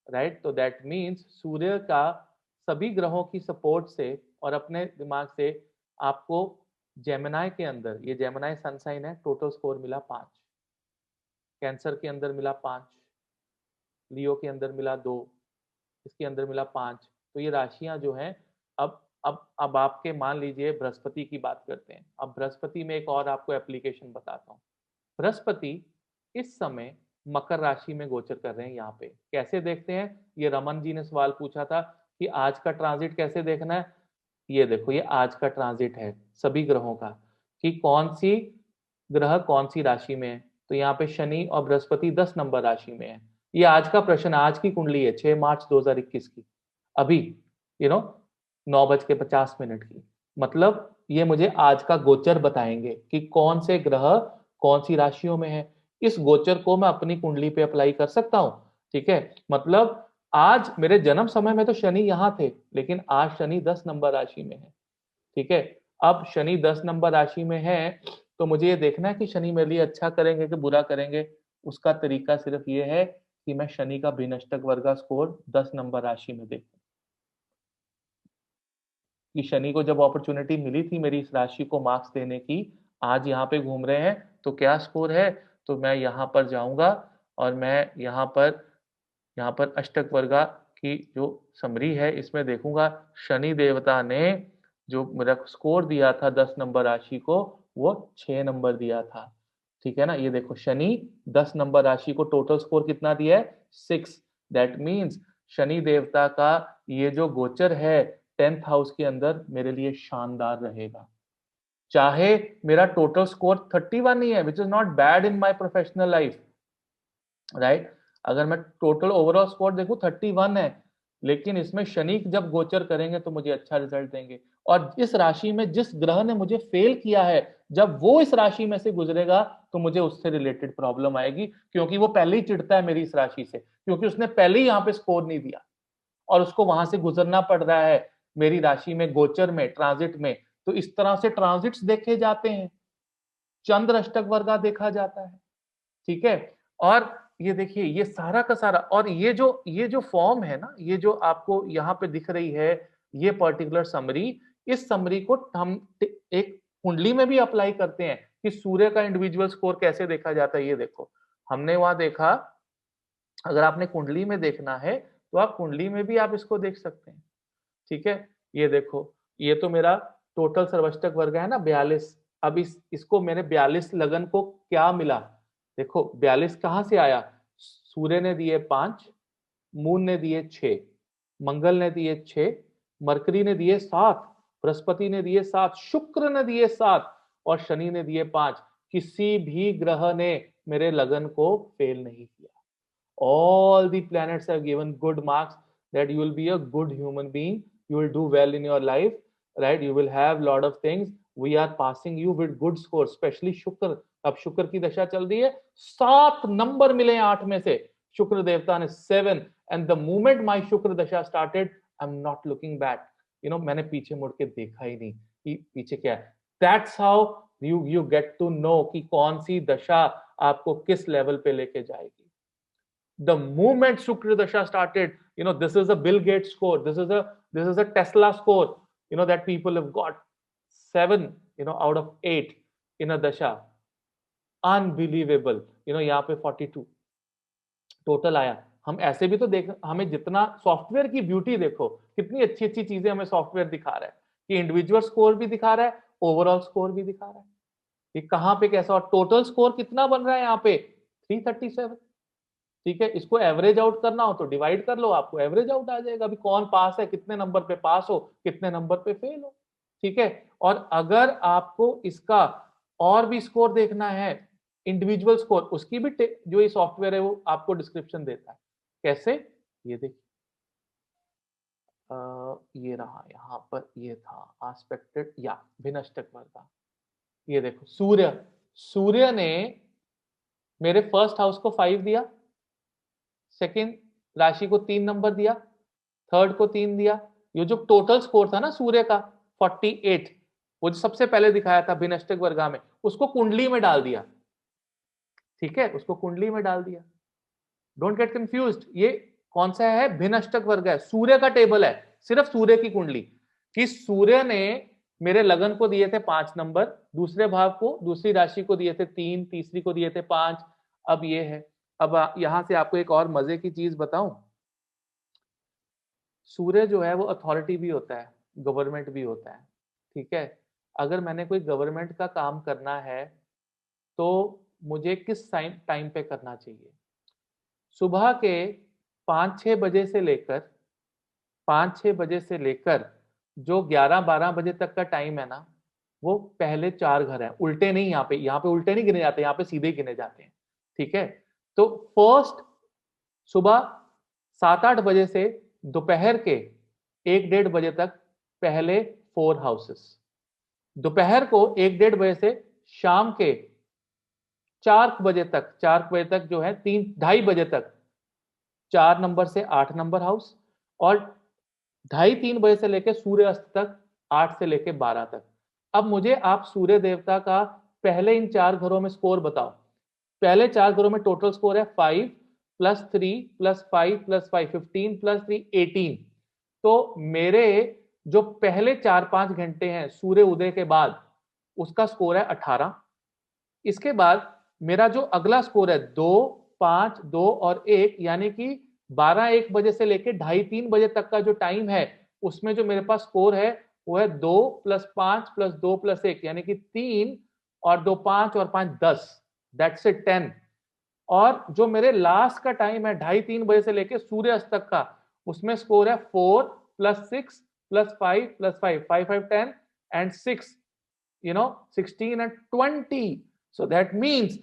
राइट। तो दैट मीन्स सूर्य का सभी ग्रहों की सपोर्ट से और अपने दिमाग से आपको जेमिनाई के अंदर, ये जेमिनाई सन साइन है, टोटल स्कोर मिला 5, कैंसर के अंदर मिला 5, लियो के अंदर मिला 2, इसके अंदर मिला 5। तो ये राशियां जो हैं, अब आपके मान लीजिए बृहस्पति की बात करते हैं। अब बृहस्पति में एक और आपको एप्लीकेशन बताता हूँ। बृहस्पति इस समय मकर राशि में गोचर कर रहे हैं। यहाँ पे कैसे देखते हैं, ये रमन जी ने सवाल पूछा था कि आज का ट्रांजिट कैसे देखना है। ये देखो, ये आज का ट्रांजिट है सभी ग्रहों का, कि कौन सी ग्रह कौन सी राशि में है। तो यहाँ पे शनि और बृहस्पति 10 नंबर राशि में है। ये आज का प्रश्न, आज की कुंडली है 6 मार्च 2021 की, अभी 9:50 की। मतलब ये मुझे आज का गोचर बताएंगे कि कौन से ग्रह कौन सी राशियों में है। इस गोचर को मैं अपनी कुंडली पे अप्लाई कर सकता हूं, ठीक है। मतलब आज मेरे जन्म समय में तो शनि यहां थे, लेकिन आज शनि 10 नंबर राशि में है, ठीक है। अब शनि 10 नंबर राशि में है, तो मुझे ये देखना है कि शनि मेरे लिए अच्छा करेंगे कि बुरा करेंगे। उसका तरीका सिर्फ ये है कि मैं शनि का भिनष्टक वर्गा स्कोर 10 नंबर राशि में देखूं, कि शनि को जब अपॉर्चुनिटी मिली थी मेरी इस राशि को मार्क्स देने की, आज यहाँ पे घूम रहे हैं तो क्या स्कोर है। तो मैं यहाँ पर जाऊंगा और मैं यहाँ पर अष्टक वर्गा की जो समरी है इसमें देखूंगा, शनि देवता ने जो मेरा स्कोर दिया था 10 नंबर राशि को, वो 6 नंबर दिया था, ठीक है ना। ये देखो, शनि 10 नंबर राशि को टोटल स्कोर कितना दिया है, 6। दैट मीन्स शनि देवता का ये जो गोचर है 10th हाउस के अंदर मेरे लिए शानदार रहेगा। चाहे मेरा टोटल स्कोर 31 ही है, which is not bad in my professional life, right. अगर मैं टोटल ओवरऑल स्कोर देखूं 31 है, लेकिन इसमें शनि जब गोचर करेंगे तो मुझे अच्छा रिजल्ट देंगे। और इस राशि में जिस ग्रह ने मुझे फेल किया है, जब वो इस राशि में से गुजरेगा तो मुझे उससे रिलेटेड प्रॉब्लम आएगी, क्योंकि वो पहले ही चिढ़ता है मेरी इस राशि से, क्योंकि उसने पहले ही यहाँ पे स्कोर नहीं दिया और उसको वहां से गुजरना पड़ रहा है मेरी राशि में, गोचर में, ट्रांजिट में। तो इस तरह से ट्रांजिट्स देखे जाते हैं, चंद्र अष्टक वर्गा देखा जाता है, ठीक है। और ये देखिए ये सारा का सारा, और ये जो फॉर्म है ना, ये जो आपको यहाँ पे दिख रही है, ये पर्टिकुलर समरी, इस समरी को हम एक कुंडली में भी अप्लाई करते हैं कि सूर्य का इंडिविजुअल स्कोर कैसे देखा जाता है। ये देखो, हमने वहां देखा, अगर आपने कुंडली में देखना है तो आप कुंडली में भी आप इसको देख सकते हैं, ठीक है। ये देखो, ये तो मेरा टोटल सर्वष्टक वर्ग है ना 42। अब इसको मेरे 42 लगन को क्या मिला, देखो 42 कहां से आया, सूर्य ने दिए 5, मून ने दिए 6, मंगल ने दिए 6, मरकरी ने दिए 7, बृहस्पति ने दिए 7, शुक्र ने दिए 7 और शनि ने दिए 5। किसी भी ग्रह ने मेरे लगन को फेल नहीं किया। All the planets have given good marks that you will be a good human being, you will do well in your life, right, you will have lot of things, we are passing you with good scores, especially शुक्र। अब शुक्र की दशा चल रही है, 7 number मिले 8 में से, शुक्र देवता ने 7, and the moment my शुक्र दशा started, I'm not looking back, मैंने पीछे मुड़ के देखा ही नहीं कि पीछे क्या है। That's how you get to know कि कौन सी दशा आपको किस लेवल पे लेके जाएगी। The moment Shukra Dasha started, this is a Bill Gates score, this is a Tesla score, that people have got 7, out of 8 in a Dasha. Unbelievable, यहाँ पे 42 टोटल आया। हम ऐसे भी तो देख, हमें जितना सॉफ्टवेयर की ब्यूटी देखो, कितनी अच्छी अच्छी चीजें हमें सॉफ्टवेयर दिखा रहा है, कि इंडिविजुअल स्कोर भी दिखा रहा है, ओवरऑल स्कोर भी दिखा रहा है, ये कहाँ पे कैसा, और टोटल स्कोर कितना बन रहा है यहाँ पे 337, ठीक है। इसको एवरेज आउट करना हो तो डिवाइड कर लो, आपको एवरेज आउट आ जाएगा, अभी कौन पास है, कितने नंबर पे पास हो, कितने नंबर पे फेल हो, ठीक है। और अगर आपको इसका और भी स्कोर देखना है, इंडिविजुअल स्कोर, उसकी भी जो ये सॉफ्टवेयर है वो आपको डिस्क्रिप्शन देता है। कैसे, ये देखिए, ये रहा यहाँ पर, ये था आस्पेक्टेड या भिन्नष्टक वर्ग। ये देखो, सूर्य ने मेरे फर्स्ट हाउस को 5 दिया, सेकेंड राशि को 3 नंबर दिया, थर्ड को 3 दिया। ये जो टोटल स्कोर था ना सूर्य का 48, वो जो सबसे पहले दिखाया था भिन्नष्टक वर्गा में, उसको कुंडली में डाल दिया, ठीक है, उसको कुंडली में डाल दिया। डोंट गेट कंफ्यूज्ड, ये कौन सा है, भिन्नष्टक वर्ग है, सूर्य का टेबल है, सिर्फ सूर्य की कुंडली, कि सूर्य ने मेरे लगन को दिए थे 5 नंबर, दूसरे भाव को, दूसरी राशि को दिए थे 3, तीसरी को दिए थे 5। अब ये है, अब यहां से आपको एक और मजे की चीज बताऊं, सूर्य जो है वो अथॉरिटी भी होता है, गवर्नमेंट भी होता है, ठीक है। अगर मैंने कोई गवर्नमेंट का काम करना है तो मुझे किस टाइम पे करना चाहिए, सुबह के 5-6 बजे से लेकर 5-6 बजे से लेकर जो 11-12 बजे तक का टाइम है ना, वो पहले 4 घर हैं, उल्टे नहीं, यहाँ पे उल्टे नहीं गिने जाते, यहाँ पे सीधे गिने जाते हैं, ठीक है। तो फर्स्ट सुबह 7-8 बजे से दोपहर के 1-1:30 बजे तक पहले 4 हाउसेस, दोपहर को 1-1:30 बजे से शाम के 4 बजे तक जो है 3-2:30 बजे तक 4 नंबर से 8 नंबर हाउस, और 2:30-3 बजे से लेकर सूर्य अस्त तक 8 से लेकर 12 तक। अब मुझे आप सूर्य देवता का पहले इन 4 घरों में स्कोर बताओ। पहले 4 घरों में टोटल स्कोर है 5 + 3 + 5 + 5 15 + 3 18। तो मेरे जो पहले 4-5 घंटे हैं सूर्य उदय के बाद, उसका स्कोर है 18। इसके बाद मेरा जो अगला स्कोर है 2, 5, 2 और 1, यानी कि 12-1 बजे से लेकर 2:30-3 बजे तक का जो टाइम है, उसमें जो मेरे पास स्कोर है वो है 2 + 5 + 2 + 1, यानी कि 3 और 2 5 और 5 10, दैट्स इट 10। और जो मेरे लास्ट का टाइम है 2:30-3 बजे से लेकर सूर्यास्त तक का, उसमें स्कोर है 4 + 6 plus 5 plus 5, 5 5 10 and 6, 16 and 20. So that means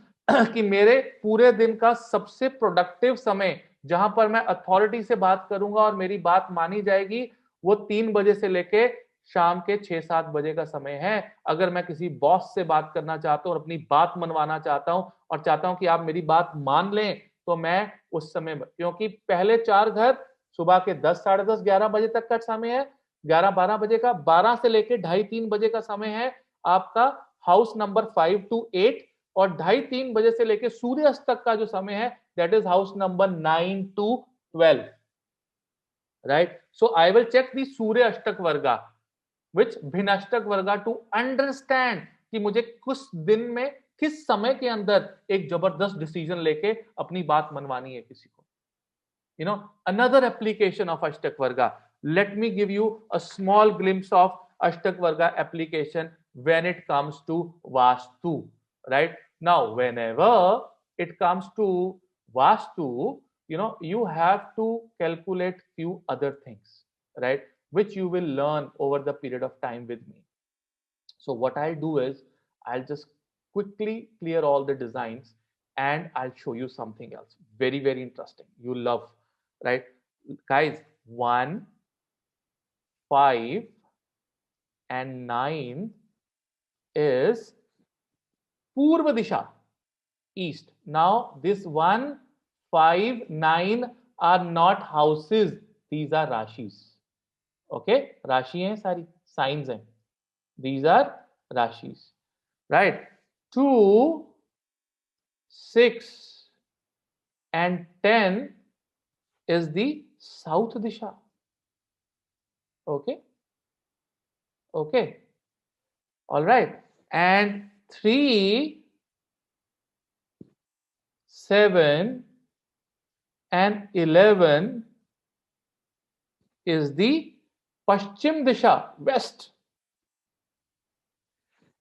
कि मेरे पूरे दिन का सबसे प्रोडक्टिव समय जहां पर मैं अथॉरिटी से बात करूंगा और मेरी बात मानी जाएगी, वो 3 बजे से लेके शाम के 6-7 बजे का समय है। अगर मैं किसी बॉस से बात करना चाहता हूं और अपनी बात मनवाना चाहता हूं और चाहता हूं कि आप मेरी बात मान लें, तो मैं उस समय, क्योंकि पहले 4 घर सुबह के 10, साढ़े 10, 11 बजे तक का समय है, 11-12 बजे का, 12 से लेके 2:30-3 बजे का समय है आपका हाउस नंबर 5 to 8, और 2:30-3 बजे से लेके सूर्यास्त तक का जो समय है, that is house number 9 to 12, राइट? So I will check the Surya ashtak varga which भिन्नाष्टक वर्गा टू अंडरस्टैंड कि मुझे कुछ दिन में किस समय के अंदर एक जबरदस्त डिसीजन लेके अपनी बात मनवानी है किसी को। Another application of Ashtak Varga. Let me give you a small glimpse of Ashtak Varga application when it comes to Vastu. Right? Now, whenever it comes to Vastu, you have to calculate few other things, right? Which you will learn over the period of time with me. So what I'll do is I'll just quickly clear all the designs and I'll show you something else. Very, very interesting. You love, right? Guys, 1, 5, and 9 is Purva Disha, east. Now, this 1, 5, 9 are not houses. These are Rashis. Okay? Rashi hai sari, signs hai. These are Rashis. Right? 2, 6, and 10 is the South Disha. Okay? Okay. All right. And 3, 7, and 11 is the Paschim Disha, west.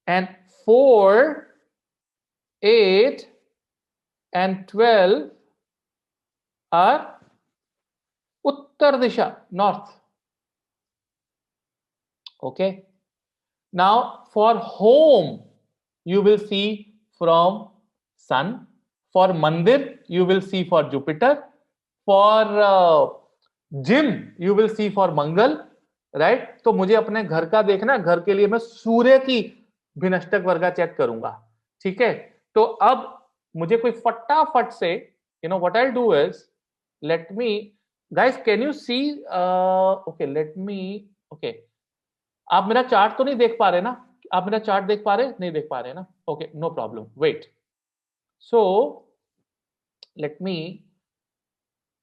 And 4, 8, and 12 are Uttar Disha, north. Okay. Now, for home, you will see from Sun. For Mandir, you will see for Jupiter. For gym, you will see for Mangal. Right? तो मुझे अपने घर का देखना, घर के लिए मैं सूर्य की भिन्नाष्टक वर्गा चेक करूंगा। ठीक है? तो अब मुझे कोई फटाफट से, what I'll do is, let me, guys, can you see, okay, let me, okay, आप मेरा चार्ट तो नहीं देख पा रहे ना? आप मेरा चार्ट देख पा रहे? नहीं देख पा रहे ना? Okay, no problem, wait. So let me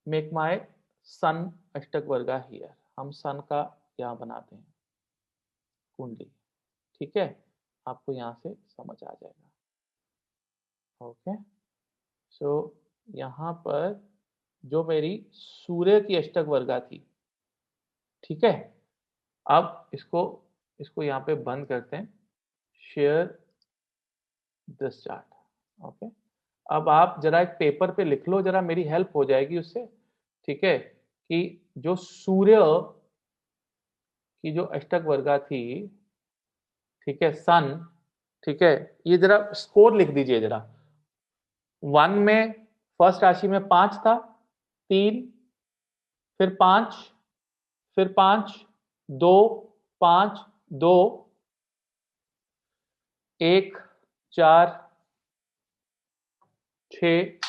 make my sun ashtak varga here. हम सन का यहां बनाते हैं कुंडली, ठीक है? आपको यहां से समझ आ जाएगा। ओके, सो यहां पर जो मेरी सूर्य की अष्टक वर्गा थी, ठीक है? अब इसको यहाँ पे बंद करते हैं, शेयर दिस चार्ट। ओके, अब आप जरा एक पेपर पे लिख लो, जरा मेरी हेल्प हो जाएगी उससे। ठीक है, कि जो सूर्य की जो अष्टक वर्गा थी, ठीक है, सन, ठीक है, ये जरा स्कोर लिख दीजिए जरा। 1 में फर्स्ट राशि में 5 था, 3, फिर 5, फिर 5, 2, 5, 2, 1, 4, 6,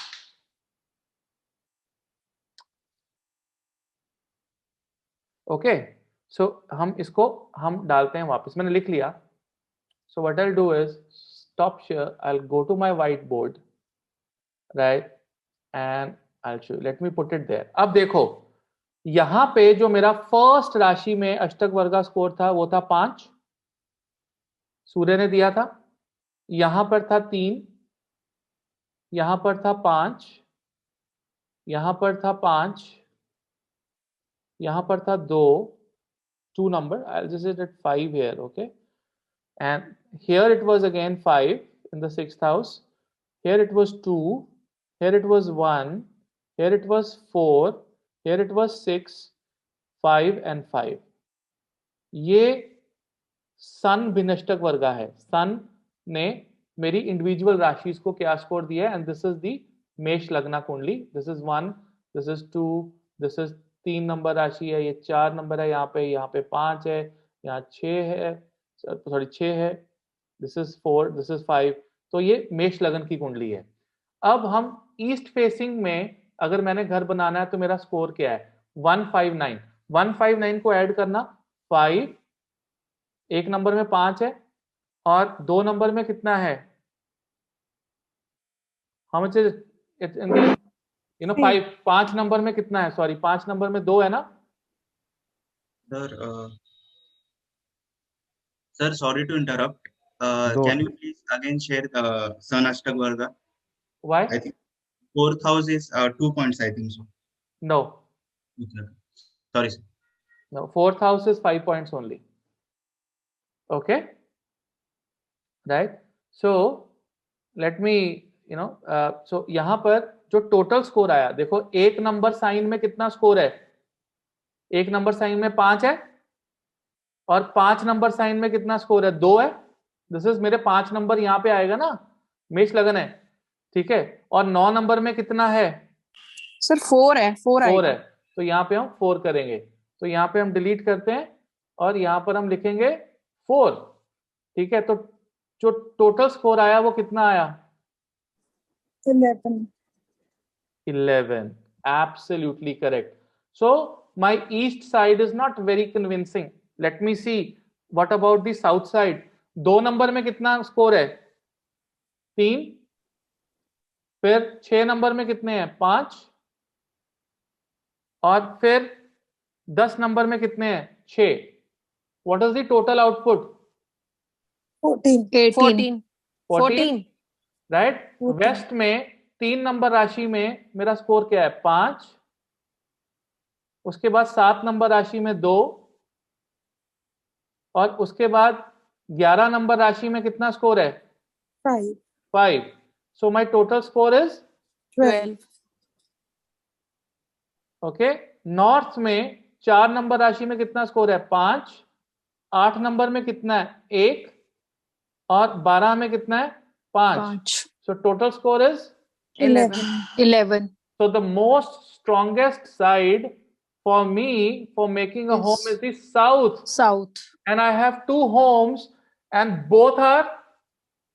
ओके। सो हम इसको हम डालते हैं वापस, मैंने लिख लिया। So what I do is stop share, I go to my white board, right, and I show, let me put it there. अब देखो, यहां पे जो मेरा फर्स्ट राशि में अष्टक वर्गा स्कोर था वो था 5, सूर्य ने दिया था। यहां पर था 3, यहां पर था 5, यहां पर था 5, यहां पर था 2 number, I'll just set it 5 here, okay? And here it was again 5 in the 6th house. Here it was 2, here it was 1, here it was 4, here it was 6, 5 and 5. ये सन भिन्नष्टक वर्गा है। सन ने मेरी इंडिविजुअल राशि को क्या स्कोर दिया है, एंड दिस इज दी मेष लग्ना कुंडली। This is 1, this is 2, this is 3 number राशि है, ये 4 नंबर है, यहाँ पे 5 है, यहाँ 6 है, सॉरी 6 है, दिस इज 4, दिस इज 5। तो ये मेष लगन की कुंडली है। अब हम ईस्ट फेसिंग में अगर मैंने घर बनाना है तो मेरा स्कोर क्या है, 159। 159 को ऐड करना, 5, एक नंबर में 5 है, और 2 नंबर में कितना है, how much is it in the, 5। 5 number में कितना है, सॉरी 5 नंबर में 2 है ना sir? Sir, sorry to interrupt. दो? Can you please again share Sun Ashtak Varga? Why? I think fourth house is 2 points, I think so. No, Okay. Sorry, sir. No, fourth house is 5 points only. Okay, right. So let me so यहां पर जो total score आया, देखो एक number sign में कितना score है, एक नंबर साइन में 5 है, और 5 नंबर साइन में कितना स्कोर है, 2 है। दिस इज मेरे 5 नंबर यहाँ पे आएगा ना, मेष लगन है, ठीक है। और 9 नंबर में कितना है सर? 4 है, 4 4 आएगा। है, तो यहाँ पे हम 4 करेंगे, तो यहाँ पे हम डिलीट करते हैं और यहाँ पर हम लिखेंगे 4, ठीक है। तो जो टोटल स्कोर आया वो कितना आया, 11। 11, absolutely correct. So my east side is not very convincing. Let me see what about the south side. 2 number में कितना स्कोर है, 3, फिर 6 नंबर में कितने हैं, 5, और फिर 10 नंबर में कितने हैं, 6। What is the total output, 14। 14, 14। Right. 14। West में 3 नंबर राशि में मेरा स्कोर क्या है, 5, उसके बाद 7 नंबर राशि में 2, और उसके बाद 11 नंबर राशि में कितना स्कोर है, 5। 5। So my total score is 12। Okay. North में 4 नंबर राशि में कितना स्कोर है, 5, 8 नंबर में कितना है, 1, और 12 में कितना है, 5। So total score is 11। so the most strongest side for me for making a Is home is the south, South. and I have 2 homes and both are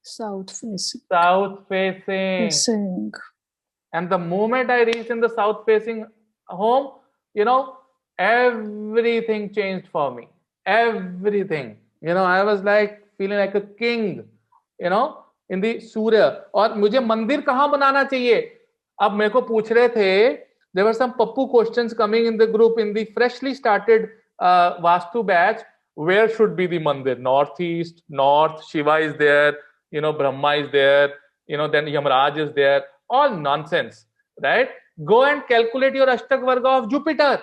South facing. south facing. Facing. And the moment I reached in the south facing home, everything changed for me, everything. I was like feeling like a king, in the Surya. और मुझे मंदिर कहाँ बनाना चाहिए, अब मेरे को पूछ रहे थे, there were some Pappu questions coming in the group in the freshly started Vastu batch. Where should be the mandir? Northeast, north, Shiva is there, Brahma is there, then Yamaraj is there. All nonsense, right? Go and calculate your Ashtak Varga of Jupiter.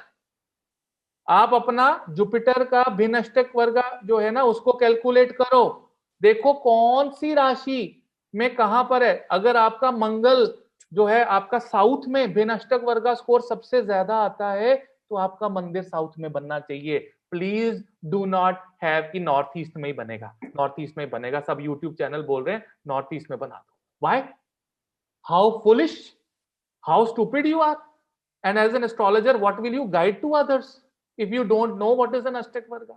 आप अपना Jupiter का भिन्न अष्टक वर्ग जो है ना उसको calculate करो, देखो कौन सी राशि में कहां पर है। अगर आपका मंगल जो है आपका साउथ में भिन्न अष्टक वर्ग स्कोर सबसे ज्यादा आता है तो आपका मंदिर साउथ में बनना चाहिए। प्लीज डू नॉट हैव कि नॉर्थ ईस्ट में ही बनेगा, नॉर्थ ईस्ट में ही बनेगा। सब यूट्यूब चैनल बोल रहे हैं नॉर्थ ईस्ट में बना दो। Why? How foolish, how stupid you are. And as an astrologer what will you guide to others if you don't know what is an Ashtak Varga?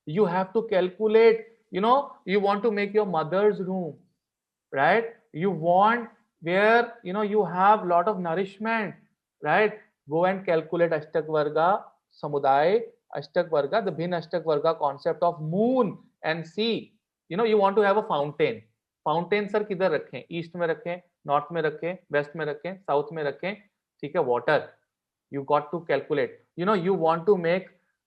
You have to calculate, you want to make your mother's room, right? You want where, you have lot of nourishment, right? Go and calculate Ashtak Varga, Samudaya, Ashtak Varga, the Bhin Ashtak Varga concept of moon and see. You want to have a fountain. Fountain sir किधर रखें? East में रखें, North में रखें, West में रखें, South में रखें, ठीक है? Water. You got to calculate. You want to make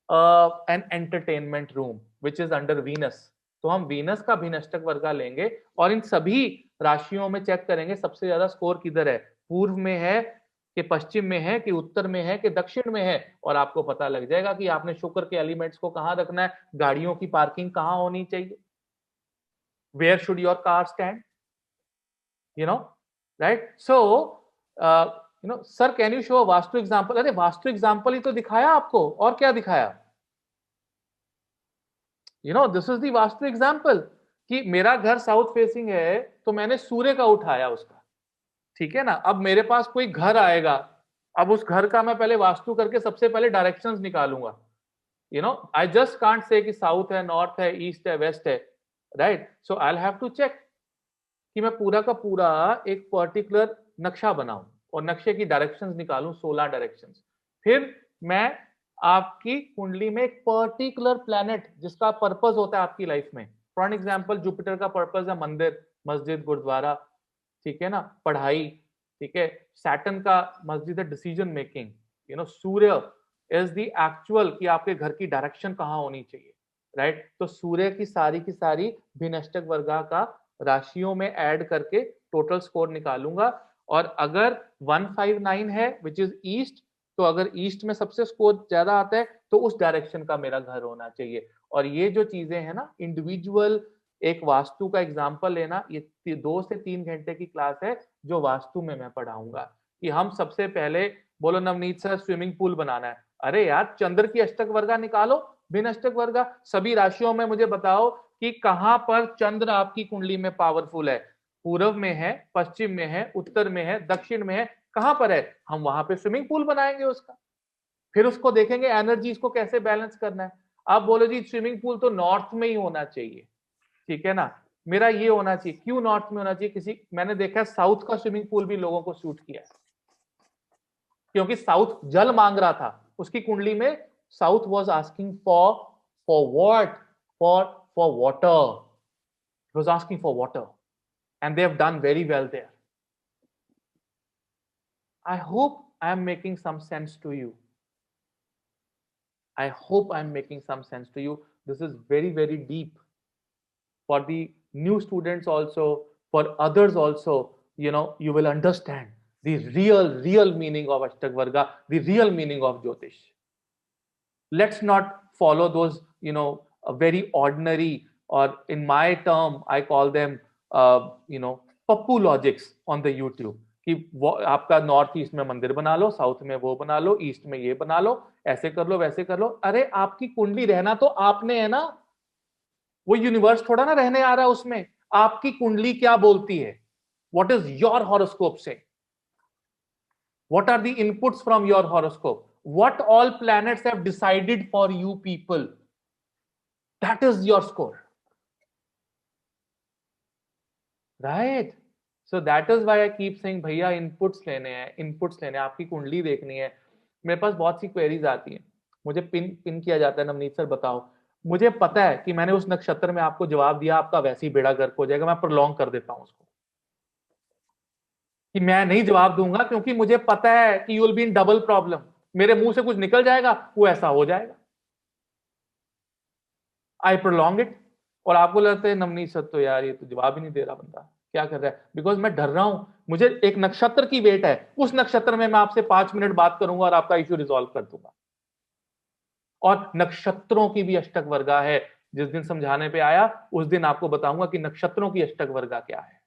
an entertainment room which is under Venus. तो हम वीनस का भिन्न अष्टक वर्गा लेंगे और इन सभी राशियों में चेक करेंगे सबसे ज्यादा स्कोर किधर है, पूर्व में है कि पश्चिम में है कि उत्तर में है कि दक्षिण में है, और आपको पता लग जाएगा कि आपने शुक्र के एलिमेंट्स को कहां रखना है, गाड़ियों की पार्किंग कहां होनी चाहिए, where should your car stand, right. So sir can you show Vastu example. अरे वास्तु एग्जाम्पल ही तो दिखाया आपको, और क्या दिखाया? This is the vastu example कि मेरा घर साउथ फेसिंग है तो मैंने सूर्य का उठाया उसका, ठीक है ना। अब मेरे पास कोई घर आएगा, अब उस घर का मैं पहले वास्तु करके सबसे पहले डायरेक्शंस निकालूंगा। आई जस्ट कांट से कि साउथ है, नॉर्थ है, ईस्ट है, वेस्ट है, right. So I have to check कि मैं पूरा का पूरा एक पर्टिकुलर नक्शा बनाऊं और नक्शे की डायरेक्शंस निकालूं, 16 डायरेक्शंस। फिर मैं आपकी कुंडली में एक पर्टिकुलर प्लैनेट जिसका पर्पस होता है आपकी लाइफ में, फॉर एग्जांपल जुपिटर का पर्पस है मंदिर, मस्जिद, गुरुद्वारा, ठीक है ना, पढ़ाई, ठीक है। सैटर्न का मस्जिद है decision making, Surya is the actual कि आपके घर की डायरेक्शन कहाँ होनी चाहिए, राइट। तो सूर्य की सारी भिन्नष्टक वर्गा का राशियों में ऐड करके टोटल स्कोर निकालूंगा। और अगर 159 है विच इज ईस्ट, तो अगर ईस्ट में सबसे स्कोर ज्यादा आता है तो उस डायरेक्शन का मेरा घर होना चाहिए। और ये जो चीजें हैं ना, इंडिविजुअल एक वास्तु का एग्जाम्पल लेना, ये 2 से 3 घंटे की क्लास है जो वास्तु में मैं पढ़ाऊंगा। कि हम सबसे पहले, बोलो नवनीत सर स्विमिंग पूल बनाना है, अरे यार चंद्र की अष्टक वर्गा निकालो, भिन्न अष्टक वर्गा, सभी राशियों में मुझे बताओ कि कहां पर चंद्र आपकी कुंडली में पावरफुल है, पूर्व में है, पश्चिम में है, उत्तर में है, दक्षिण में है, कहां पर है, हम वहां पे स्विमिंग पूल बनाएंगे उसका। फिर उसको देखेंगे एनर्जी को कैसे बैलेंस करना है। आप बोलो जी स्विमिंग पूल तो नॉर्थ में ही होना चाहिए, ठीक है ना, मेरा ये होना चाहिए, क्यों नॉर्थ में होना चाहिए? किसी मैंने देखा साउथ का स्विमिंग पूल भी लोगों को सूट किया है, क्योंकि साउथ जल मांग रहा था उसकी कुंडली में। South was asking for what, for water, was asking for water, and they have done very well there. I hope I am making some sense to you. I hope I'm making some sense to you. This is very, very deep for the new students also, for others also. You will understand the real meaning of Ashtak Varga, the real meaning of Jyotish. Let's not follow those, very ordinary, or in my term, I call them, Pappu logics on the YouTube, कि वो आपका north east में मंदिर बना लो, south में वो बना लो, east में ये बना लो, ऐसे कर लो, वैसे कर लो। अरे आपकी कुंडली रहना तो आपने है ना, वो यूनिवर्स थोड़ा ना रहने आ रहा है उसमें। आपकी कुंडली क्या बोलती है, व्हाट इज योर हॉरोस्कोप से, what are the inputs from your horoscope, what all planets have decided for you people, that is your score, right? So that is why I keep saying भैया inputs लेने हैं, inputs लेने हैं, आपकी कुंडली देखनी है। मेरे पास बहुत सी क्वेरीज आती हैं, मुझे पिन किया जाता है, नवनीत सर बताओ। मुझे पता है कि मैंने उस नक्षत्र में आपको जवाब दिया, आपका वैसे ही बेड़ा गर्क हो जाएगा, मैं प्रोलॉन्ग कर देता हूं उसको, कि मैं नहीं जवाब दूंगा, क्योंकि मुझे पता है कि you will be in double problem, मेरे मुंह से कुछ निकल जाएगा वो ऐसा हो जाएगा। आई प्रोलॉन्ग इट, और आपको लगता है नवनीत सर तो यार ये तो जवाब ही नहीं दे रहा बंदा, क्या कर रहा है? बिकॉज मैं डर रहा हूं, मुझे एक नक्षत्र की वेट है, उस नक्षत्र में मैं आपसे 5 मिनट बात करूंगा और आपका इश्यू रिजॉल्व कर दूंगा। और नक्षत्रों की भी अष्टक वर्गा है, जिस दिन समझाने पे आया उस दिन आपको बताऊंगा कि नक्षत्रों की अष्टक वर्गा क्या है,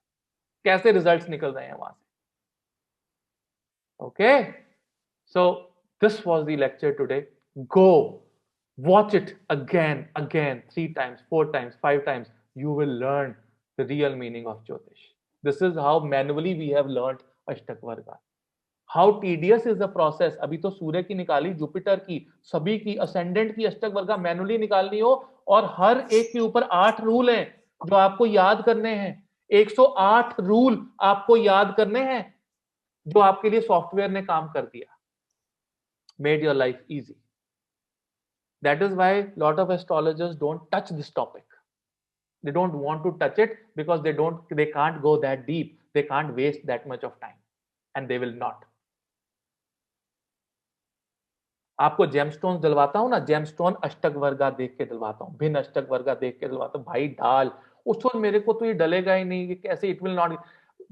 कैसे रिजल्ट्स निकल रहे हैं वहां से। Okay, so this was the lecture today. Go watch it again, 3 times, 4 times, 5 times. You will learn the real meaning of Jyotish. This is how manually we have learned Ashtak Varga. How tedious is the process. अभी तो सूर्य की निकाली, Jupiter की, सभी की ascendant की अष्टक वर्गा manually निकालनी हो, और हर एक के ऊपर 8 रूल हैं जो आपको याद करने हैं। 108 रूल आपको याद करने हैं जो आपके लिए सॉफ्टवेयर ने काम कर दिया, made your life easy. That is why a lot of astrologers don't touch this topic. They don't want to touch it because they can't go that deep. They can't waste that much of time, and they will not. आपको gemstone दिलवाता हूं ना, gemstone अष्टक वर्गा देख के दिलवाता हूं, भिन्न अष्टक वर्गा देख के दिलवाता हूं, भाई डाल। उस वक्त मेरे को तो ये डलेगा ही नहीं, कैसे, it will not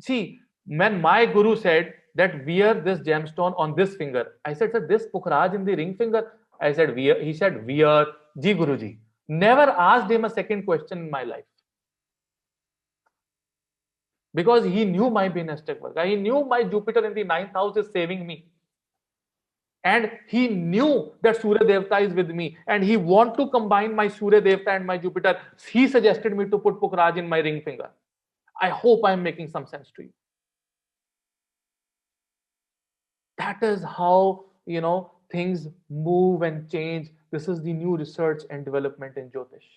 see. When my guru said that wear this gemstone on this finger, I said, sir, this Pukhraj in the ring finger. I said, wear. He said, wear. Ji Guruji. Never asked him a second question in my life. Because he knew my Bhinastak Varga. He knew my Jupiter in the 9th house is saving me. And he knew that Surya Devta is with me, and he want to combine my Surya Devta and my Jupiter. He suggested me to put Pukhraj in my ring finger. I hope I'm making some sense to you. That is how, things move and change. This is the new research and development in Jyotish.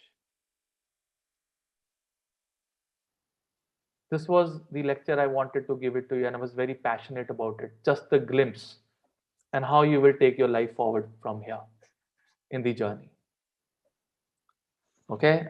This was the lecture I wanted to give it to you, and I was very passionate about it. Just the glimpse and how you will take your life forward from here in the journey. Okay.